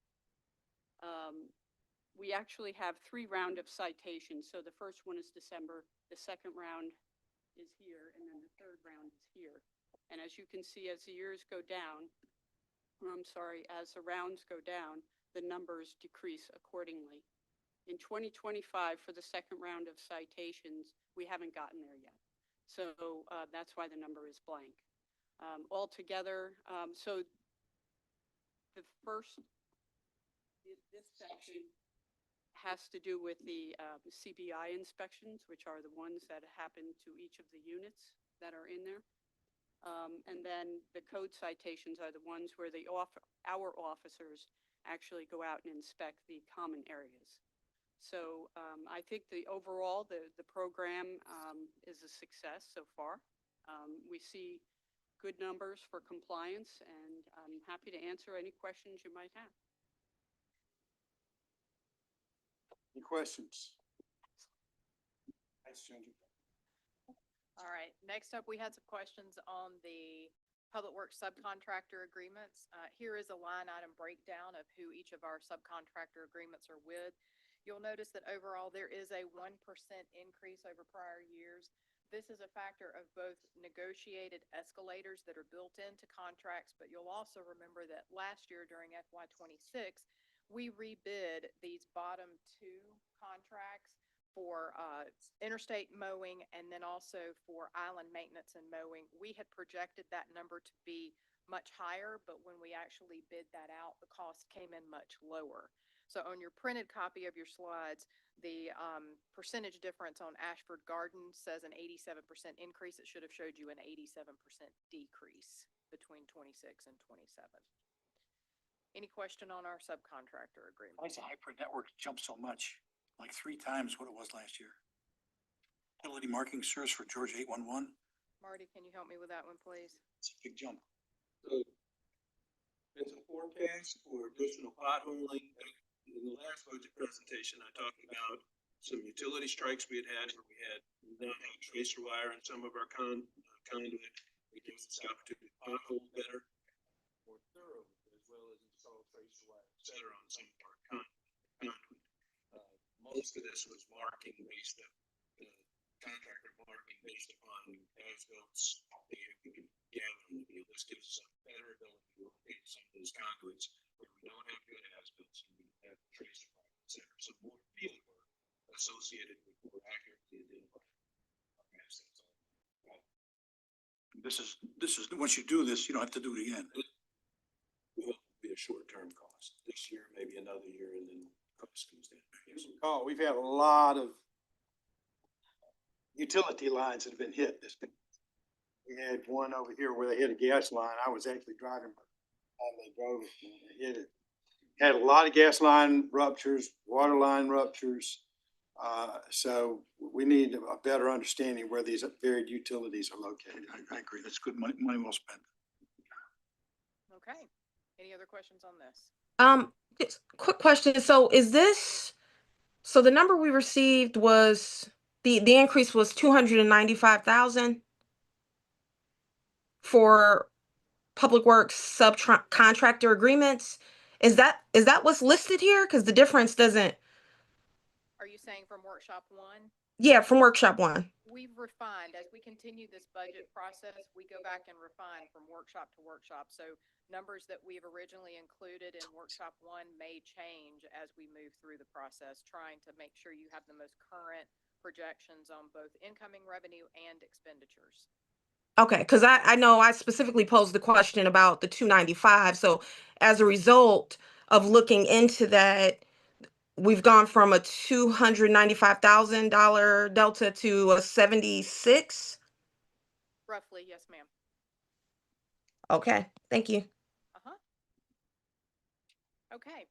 We actually have 3 rounds of citations. So the first one is December, the second round is here, and then the third round is here. And as you can see, as the years go down, as the rounds go down, the numbers decrease accordingly. In 2025, for the second round of citations, we haven't gotten there yet. So that's why the number is blank. Altogether, so the first, this section has to do with the CBI inspections, which are the ones that happen to each of the units that are in there. And then the code citations are the ones where our officers actually go out and inspect the common areas. So I think the overall, the program is a success so far. We see good numbers for compliance, and I'm happy to answer any questions you might have. Any questions? Thanks, Ginger. All right, next up, we had some questions on the Public Works subcontractor agreements. Here is a line item breakdown of who each of our subcontractor agreements are with. You'll notice that overall there is a 1% increase over prior years. This is a factor of both negotiated escalators that are built into contracts, but you'll also remember that last year during FY26, we rebid these bottom 2 contracts for interstate mowing and then also for island maintenance and mowing. We had projected that number to be much higher, but when we actually bid that out, the cost came in much lower. So on your printed copy of your slides, the percentage difference on Ashford Gardens says an 87% increase. It should have showed you an 87% decrease between 26 and 27. Any question on our subcontractor agreement? Why does the hybrid network jump so much? Like 3 times what it was last year. Utility marking service for George 811. Marty, can you help me with that one, please? It's a big jump. So it's a forecast for additional potholing. In the last budget presentation, I talked about some utility strikes we had where we had not had tracer wire in some of our conduit. It gives us the opportunity to pothole better, more thorough, as well as install tracer wire, et cetera, on some of our conduit. Most of this was marking based on contractor marking based upon as-built we can gather in the field. This gives us a better ability to locate some of those conduits where we don't have good as-built, and we have tracer wire, et cetera. So more field work associated with more accurately identifying our assets. This is once you do this, you don't have to do it again. It will be a short-term cost. This year, maybe another year, and then cost comes down. Oh, we've had a lot of utility lines that have been hit this week. We had one over here where they hit a gas line. I was actually driving, and they drove and hit it. Had a lot of gas line ruptures, water line ruptures. So we need a better understanding where these varied utilities are located. I agree. That's good money well spent. Okay. Any other questions on this? Just quick question. So the number we received was the increase was 295,000 for public works subcontractor agreements. Is that what's listed here? Because the difference doesn't. Are you saying from workshop one? Yeah, from workshop 1. We've refined, as we continue this budget process, we go back and refine from workshop to workshop. So numbers that we've originally included in workshop 1 may change as we move through the process, trying to make sure you have the most current projections on both incoming revenue and expenditures. Okay, because I know I specifically posed the question about the 295. So as a result of looking into that, we've gone from a $295,000 delta to a 76. Roughly, yes, ma'am. Okay, thank you. Uh-huh. Okay,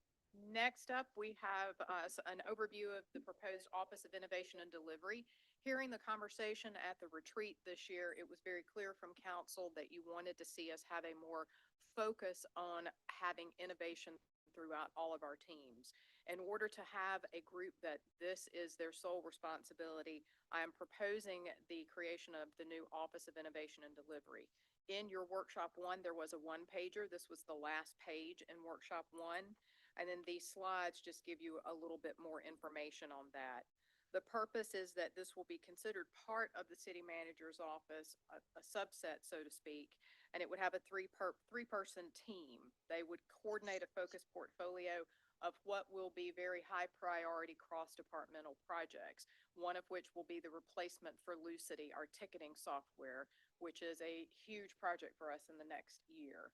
next up, we have an overview of the proposed Office of Innovation and Delivery. Hearing the conversation at the retreat this year, it was very clear from council that you wanted to see us have a more focus on having innovation throughout all of our teams. In order to have a group that this is their sole responsibility, I am proposing the creation of the new Office of Innovation and Delivery. In your workshop 1, there was a 1-pager. This was the last page in workshop 1. And then these slides just give you a little bit more information on that. The purpose is that this will be considered part of the city manager's office, a subset, so to speak, and it would have a three-person team. They would coordinate a focused portfolio of what will be very high priority cross-departmental projects, one of which will be the replacement for Lucity, our ticketing software, which is a huge project for us in the next year.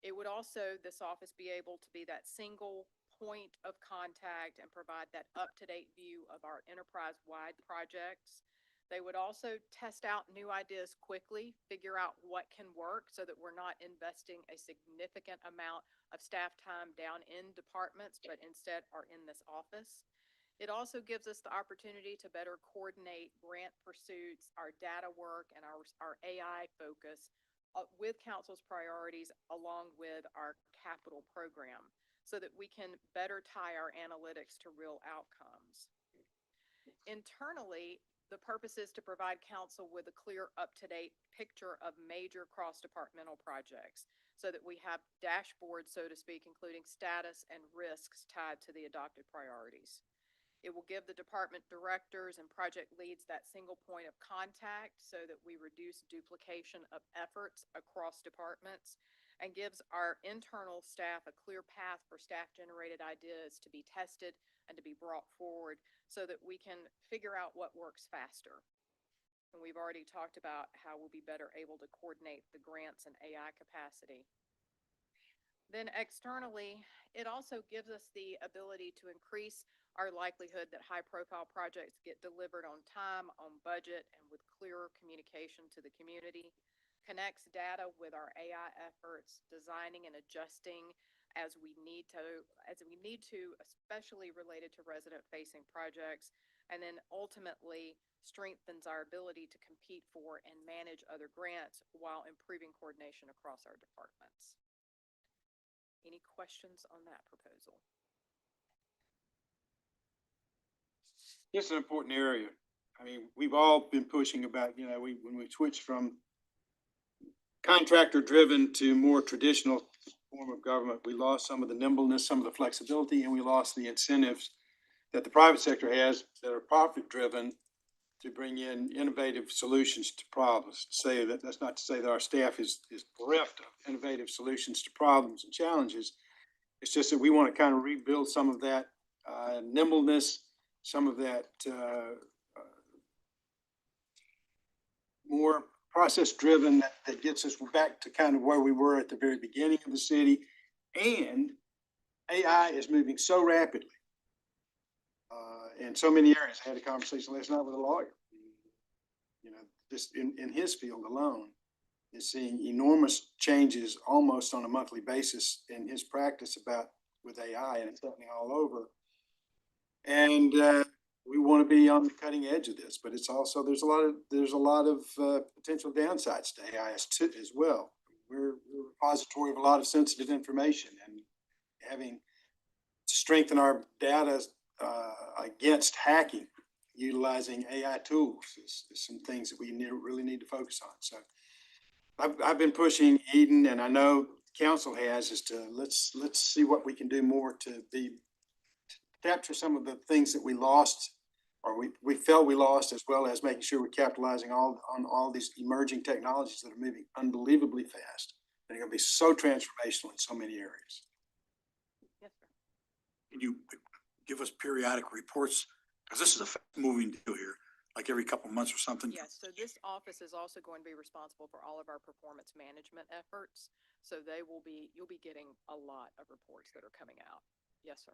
It would also, this office, be able to be that single point of contact and provide that up-to-date view of our enterprise-wide projects. They would also test out new ideas quickly, figure out what can work so that we're not investing a significant amount of staff time down in departments, but instead are in this office. It also gives us the opportunity to better coordinate grant pursuits, our data work, and our AI focus with council's priorities along with our capital program, so that we can better tie our analytics to real outcomes. Internally, the purpose is to provide council with a clear, up-to-date picture of major cross-departmental projects so that we have dashboards, so to speak, including status and risks tied to the adopted priorities. It will give the department directors and project leads that single point of contact so that we reduce duplication of efforts across departments, and gives our internal staff a clear path for staff-generated ideas to be tested and to be brought forward so that we can figure out what works faster. And we've already talked about how we'll be better able to coordinate the grants and AI capacity. Then externally, it also gives us the ability to increase our likelihood that high-profile projects get delivered on time, on budget, and with clearer communication to the community. Connects data with our AI efforts, designing and adjusting as we need to, especially related to resident-facing projects, and then ultimately strengthens our ability to compete for and manage other grants while improving coordination across our departments. Any questions on that proposal? It's an important area. I mean, we've all been pushing about, when we switched from contractor driven to more traditional form of government, we lost some of the nimbleness, some of the flexibility, and we lost the incentives that the private sector has that are profit driven to bring in innovative solutions to problems. That's not to say that our staff is bereft of innovative solutions to problems and challenges. It's just that we want to kind of rebuild some of that nimbleness, some of that more process driven that gets us back to kind of where we were at the very beginning of the city. And AI is moving so rapidly in so many areas. I had a conversation last night with a lawyer. Just in his field alone is seeing enormous changes almost on a monthly basis in his practice with AI, and it's happening all over. And we want to be on the cutting edge of this, but it's also there's a lot of potential downsides to AI as well. We're a repository of a lot of sensitive information, and having to strengthen our data against hacking, utilizing AI tools is some things that we really need to focus on. So I've been pushing Eden, and I know council has, is to let's see what we can do more to capture some of the things that we lost or we felt we lost, as well as making sure we're capitalizing on all these emerging technologies that are moving unbelievably fast. They're going to be so transformational in so many areas. Yes, sir. Can you give us periodic reports? Because this is a moving deal here, like every couple of months or something. Yes, so this office is also going to be responsible for all of our performance management efforts. So you'll be getting a lot of reports that are coming out. Yes, sir.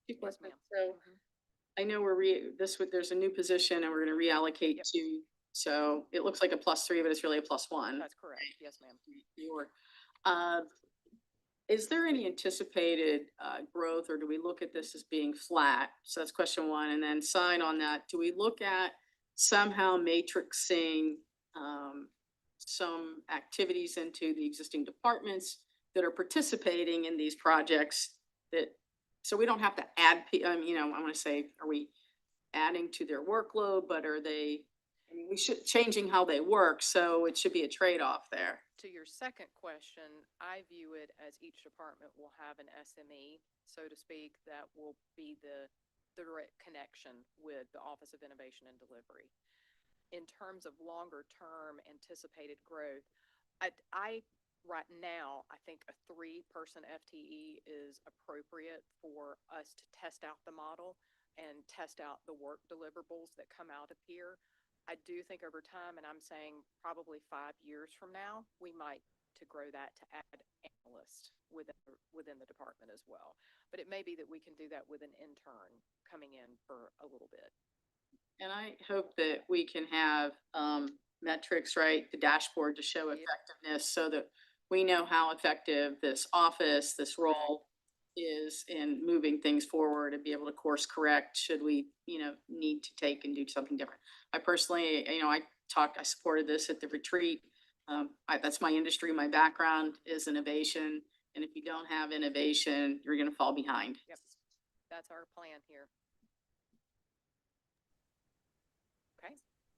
Two Yes, questions. ma'am. So Mhm. I know there's a new position and we're gonna reallocate Yep. to, so it looks like a +3, but it's really a +1. That's correct. Yes, ma'am. Your, uh, is there any anticipated, growth, or do we look at this as being flat? So that's question one, and then side on that, do we look at somehow matrixing, some activities into the existing departments that are participating in these projects that, so we don't have to add, I wanna say, are we adding to their workload, but are they, I mean, we should, changing how they work, so it should be a trade-off there. To your second question, I view it as each department will have an SME, so to speak, that will be the direct connection with the Office of Innovation and Delivery. In terms of longer term anticipated growth, right now, I think a 3-person FTE is appropriate for us to test out the model and test out the work deliverables that come out of here. I do think over time, and I'm saying probably 5 years from now, we might to grow that to add analysts within the department as well. But it may be that we can do that with an intern coming in for a little bit. And I hope that we can have, metrics, right, the dashboard to show Yep. effectiveness so that we know how effective this office, this role is in moving things forward and be able to course correct should we, need to take and do something different. I personally, I supported this at the retreat. That's my industry, my background is innovation. And if you don't have innovation, you're gonna fall behind. Yep. That's our plan here. Okay.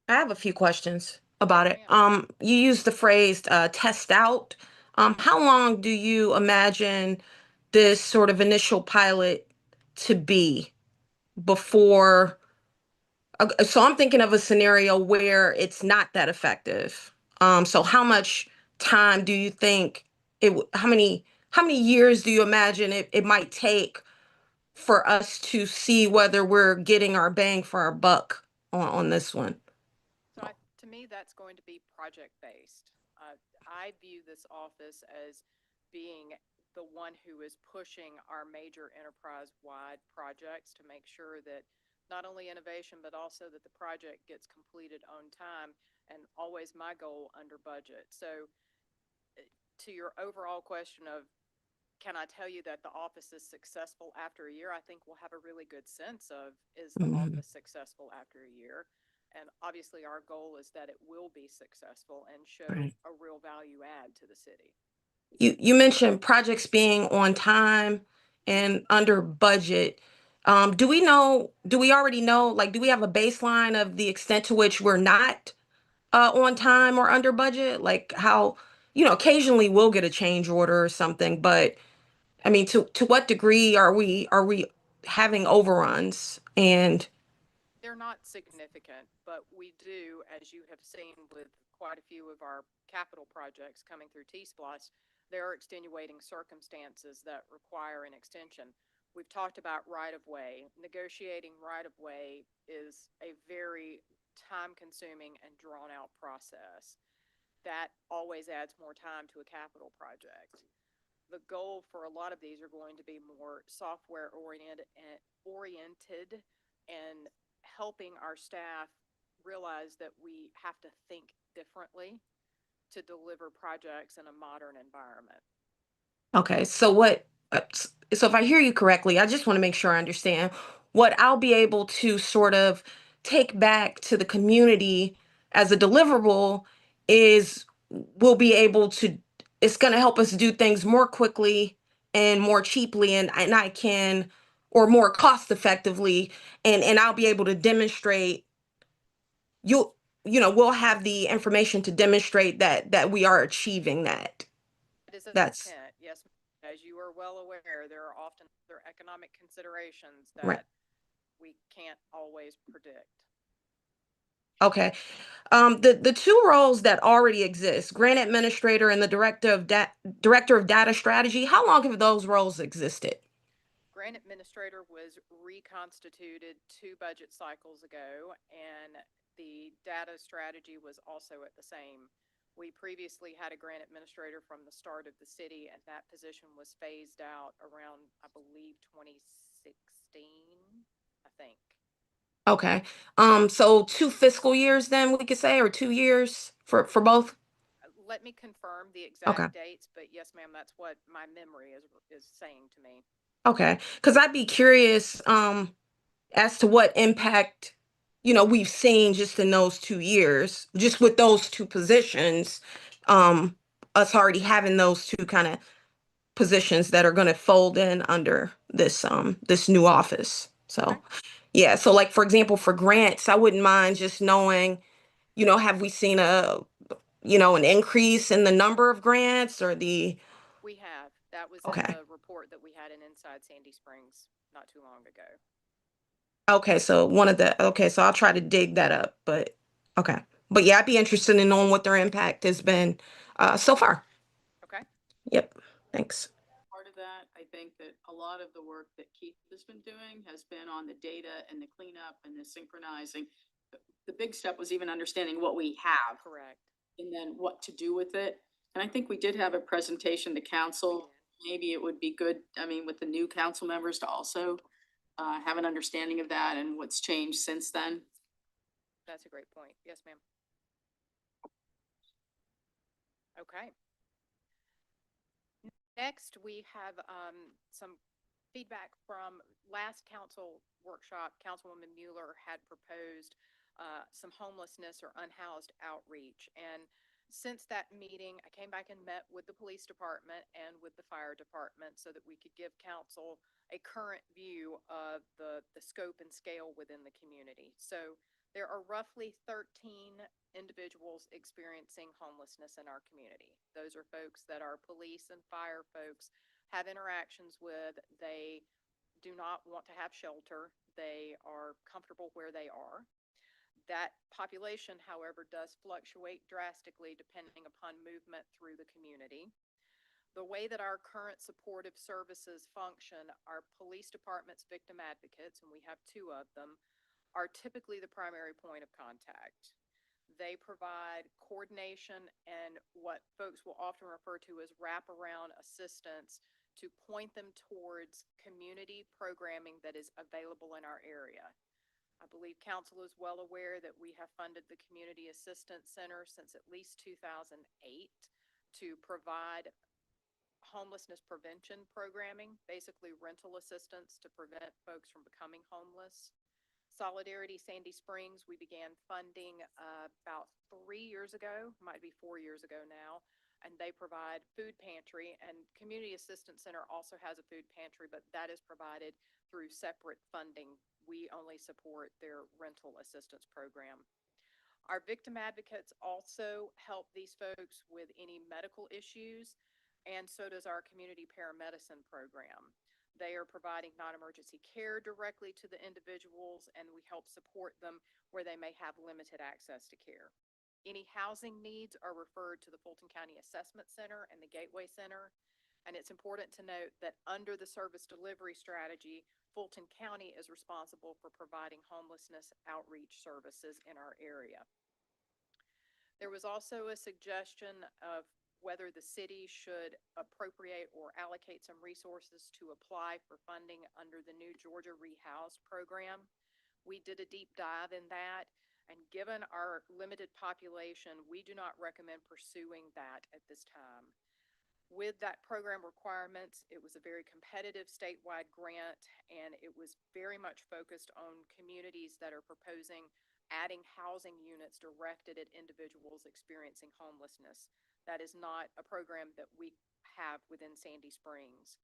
I have a few questions about it. ma'am. You used the phrase test out. How long do you imagine this sort of initial pilot to be before? So I'm thinking of a scenario where it's not that effective. So how much time do you think how many years do you imagine it might take for us to see whether we're getting our bang for our buck on this one? So to me, that's going to be project-based. I view this office as being the one who is pushing our major enterprise-wide projects to make sure that not only innovation, but also that the project gets completed on time, and always my goal under budget. So to your overall question of, can I tell you that the office is successful after a year? I think we'll have a really good sense of, is the Mhm. office successful after a year? And obviously our goal is that it will be successful and show Right. a real value add to the city. You mentioned projects being on time and under budget. Do we already know, like, do we have a baseline of the extent to which we're not on time or under budget? Like how, occasionally we'll get a change order or something, but I mean, to what degree are we having overruns? And They're not significant, but we do, as you have seen with quite a few of our capital projects coming through T-Splosh, there are extenuating circumstances that require an extension. We've talked about right-of-way. Negotiating right-of-way is a very time-consuming and drawn-out process. That always adds more time to a capital project. The goal for a lot of these are going to be more software oriented and helping our staff realize that we have to think differently to deliver projects in a modern environment. okay, so if I hear you correctly, I just want to make sure I understand what I'll be able to sort of take back to the community as a deliverable is we'll be able to, it's going to help us do things more quickly and more cheaply, and I can, or more cost effectively, and I'll be able to demonstrate, you'll, we'll have the information to demonstrate that we are achieving that. That is the That's intent, yes. as you are well aware, there are often other economic considerations Right. that we can't always predict. Okay. The two roles that already exist, grant administrator and the director of data strategy, how long have those roles existed? Grant administrator was reconstituted 2 budget cycles ago, and the data strategy was also at the same. We previously had a grant administrator from the start of the city, and that position was phased out around, I believe, 2016, I think. Okay. So 2 fiscal years then we could say, or 2 years for both? Let me confirm the Okay. exact dates, but yes, ma'am, that's what my memory is saying to me. Okay. Because I'd be curious as to what impact, we've seen just in those 2 years, just with those two positions, um, us already having those two kind of positions that are going to fold in under this new office. So, Okay. yeah. So like, for example, for grants, I wouldn't mind just knowing, have we seen an increase in the number of grants or the, We have. That was in okay. the report that we had in Inside Sandy Springs not too long ago. Okay, so I'll try to dig that up, but okay. But yeah, I'd be interested in knowing what their impact has been so far. Okay. Yep. Thanks. Part of that, I think that a lot of the work that Keith has been doing has been on the data and the cleanup and the synchronizing. The big step was even understanding what we have Correct. and then what to do with it. And I think we did have a presentation to council. Maybe it would be good, I mean, with the new council members to also have an understanding of that and what's changed since then. That's a great point. Yes, ma'am. Okay. Next, we have some feedback from last council workshop. Councilwoman Mueller had proposed some homelessness or unhoused outreach. And since that meeting, I came back and met with the police department and with the fire department so that we could give council a current view of the scope and scale within the community. So there are roughly 13 individuals experiencing homelessness in our community. Those are folks that our police and fire folks have interactions with. They do not want to have shelter. They are comfortable where they are. That population, however, does fluctuate drastically depending upon movement through the community. The way that our current supportive services function, our police department's victim advocates, and we have 2 of them, are typically the primary point of contact. They provide coordination and what folks will often refer to as wraparound assistance to point them towards community programming that is available in our area. I believe council is well aware that we have funded the Community Assistance Center since at least 2008 to provide homelessness prevention programming, basically rental assistance to prevent folks from becoming homeless. Solidarity Sandy Springs, we began funding about 3 years ago, might be 4 years ago now, and they provide food pantry, and Community Assistance Center also has a food pantry, but that is provided through separate funding. We only support their rental assistance program. Our victim advocates also help these folks with any medical issues, and so does our community paramedicine program. They are providing non-emergency care directly to the individuals, and we help support them where they may have limited access to care. Any housing needs are referred to the Fulton County Assessment Center and the Gateway Center. And it's important to note that under the service delivery strategy, Fulton County is responsible for providing homelessness outreach services in our area. There was also a suggestion of whether the city should appropriate or allocate some resources to apply for funding under the new Georgia Rehoused program. We did a deep dive in that, and given our limited population, we do not recommend pursuing that at this time. With that program requirements, it was a very competitive statewide grant, and it was very much focused on communities that are proposing adding housing units directed at individuals experiencing homelessness. That is not a program that we have within Sandy Springs.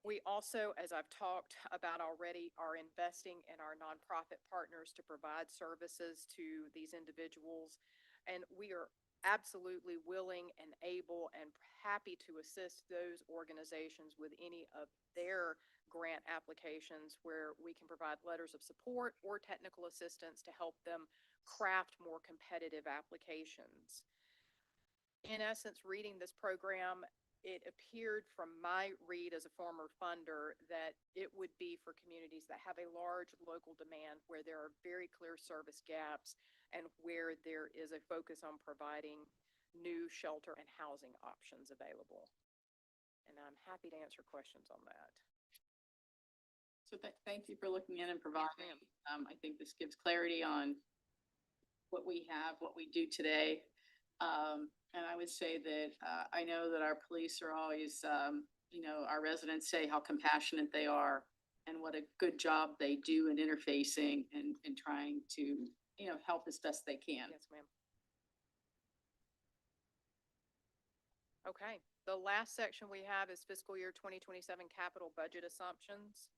We also, as I've talked about already, are investing in our nonprofit partners to provide services to these individuals. And we are absolutely willing and able and happy to assist those organizations with any of their grant applications where we can provide letters of support or technical assistance to help them craft more competitive applications. In essence, reading this program, it appeared from my read as a former funder that it would be for communities that have a large local demand where there are very clear service gaps and where there is a focus on providing new shelter and housing options available. And I'm happy to answer questions on that. So thank you for looking in and providing. I think this gives clarity on what we have, what we do today. And I would say that, I know that our police are always, our residents say how compassionate they are and what a good job they do in interfacing and trying to, help as best they can. Yes, ma'am. Okay, the last section we have is fiscal year 2027 capital budget assumptions.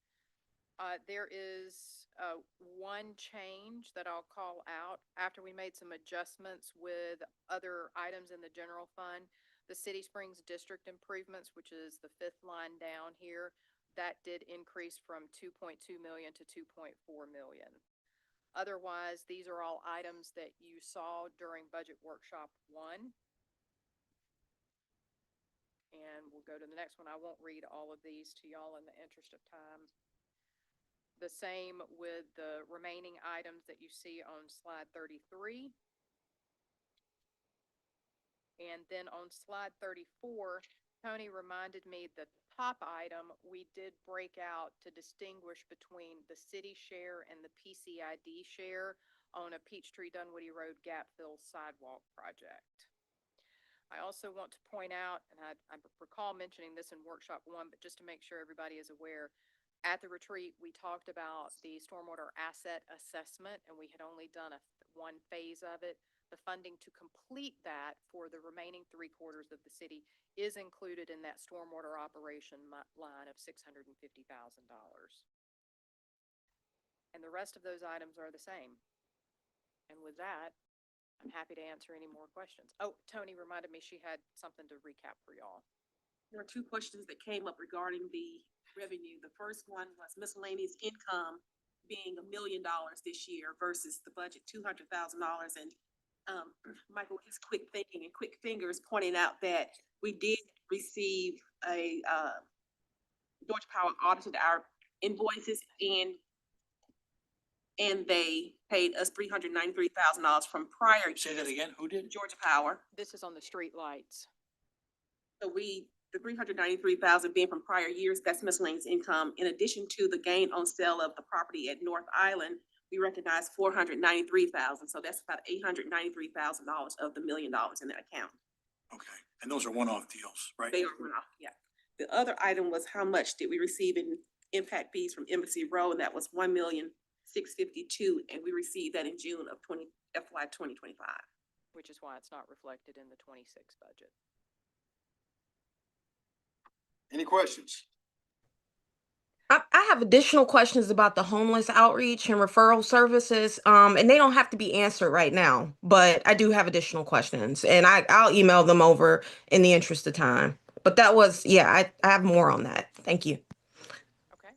There is one change that I'll call out. After we made some adjustments with other items in the general fund, the City Springs District Improvements, which is the fifth line down here, that did increase from 2.2 million to 2.4 million. Otherwise, these are all items that you saw during Budget Workshop 1. And we'll go to the next one. I won't read all of these to y'all in the interest of time. The same with the remaining items that you see on slide 33. And then on slide 34, Tony reminded me that the top item, we did break out to distinguish between the city share and the PCID share on a Peachtree Dunwoody Road gap fill sidewalk project. I also want to point out, and I recall mentioning this in workshop 1, but just to make sure everybody is aware, at the retreat, we talked about the stormwater asset assessment, and we had only done one phase of it. The funding to complete that for the remaining 3/4 of the city is included in that stormwater operation line of $650,000. And the rest of those items are the same. And with that, I'm happy to answer any more questions. Oh, Tony reminded me she had something to recap for y'all. There are two questions that came up regarding the revenue. The first one was miscellaneous income being $1 million this year versus the budget $200,000. And Michael, his quick thinking and quick fingers pointing out that we did receive a Georgia Power audited our invoices and they paid us $393,000 from prior. Say that again, who did? Georgia Power. This is on the street lights. So the $393,000 being from prior years, that's miscellaneous income. In addition to the gain on sale of the property at North Island, we recognize $493,000. So that's about $893,000 of the $1 million in that account. Okay, and those are one-off deals, right? They are one-off, yeah. The other item was how much did we receive in impact fees from Embassy Road? And that was $1,652,000, and we received that in June of FY 2025. Which is why it's not reflected in the 26 budget. Any questions? I have additional questions about the homeless outreach and referral services, and they don't have to be answered right now, but I do have additional questions, and I'll email them over in the interest of time. But that was, yeah, I have more on that. Thank you. Okay.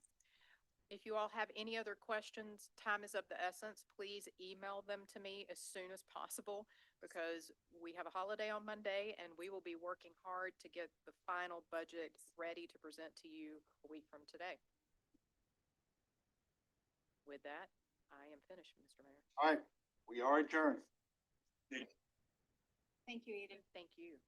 If you all have any other questions, time is of the essence. Please email them to me as soon as possible because we have a holiday on Monday and we will be working hard to get the final budget ready to present to you a week from today. With that, I am finished, Mr. Mayor. All right, we are adjourned. Thank you, Eden. Thank you.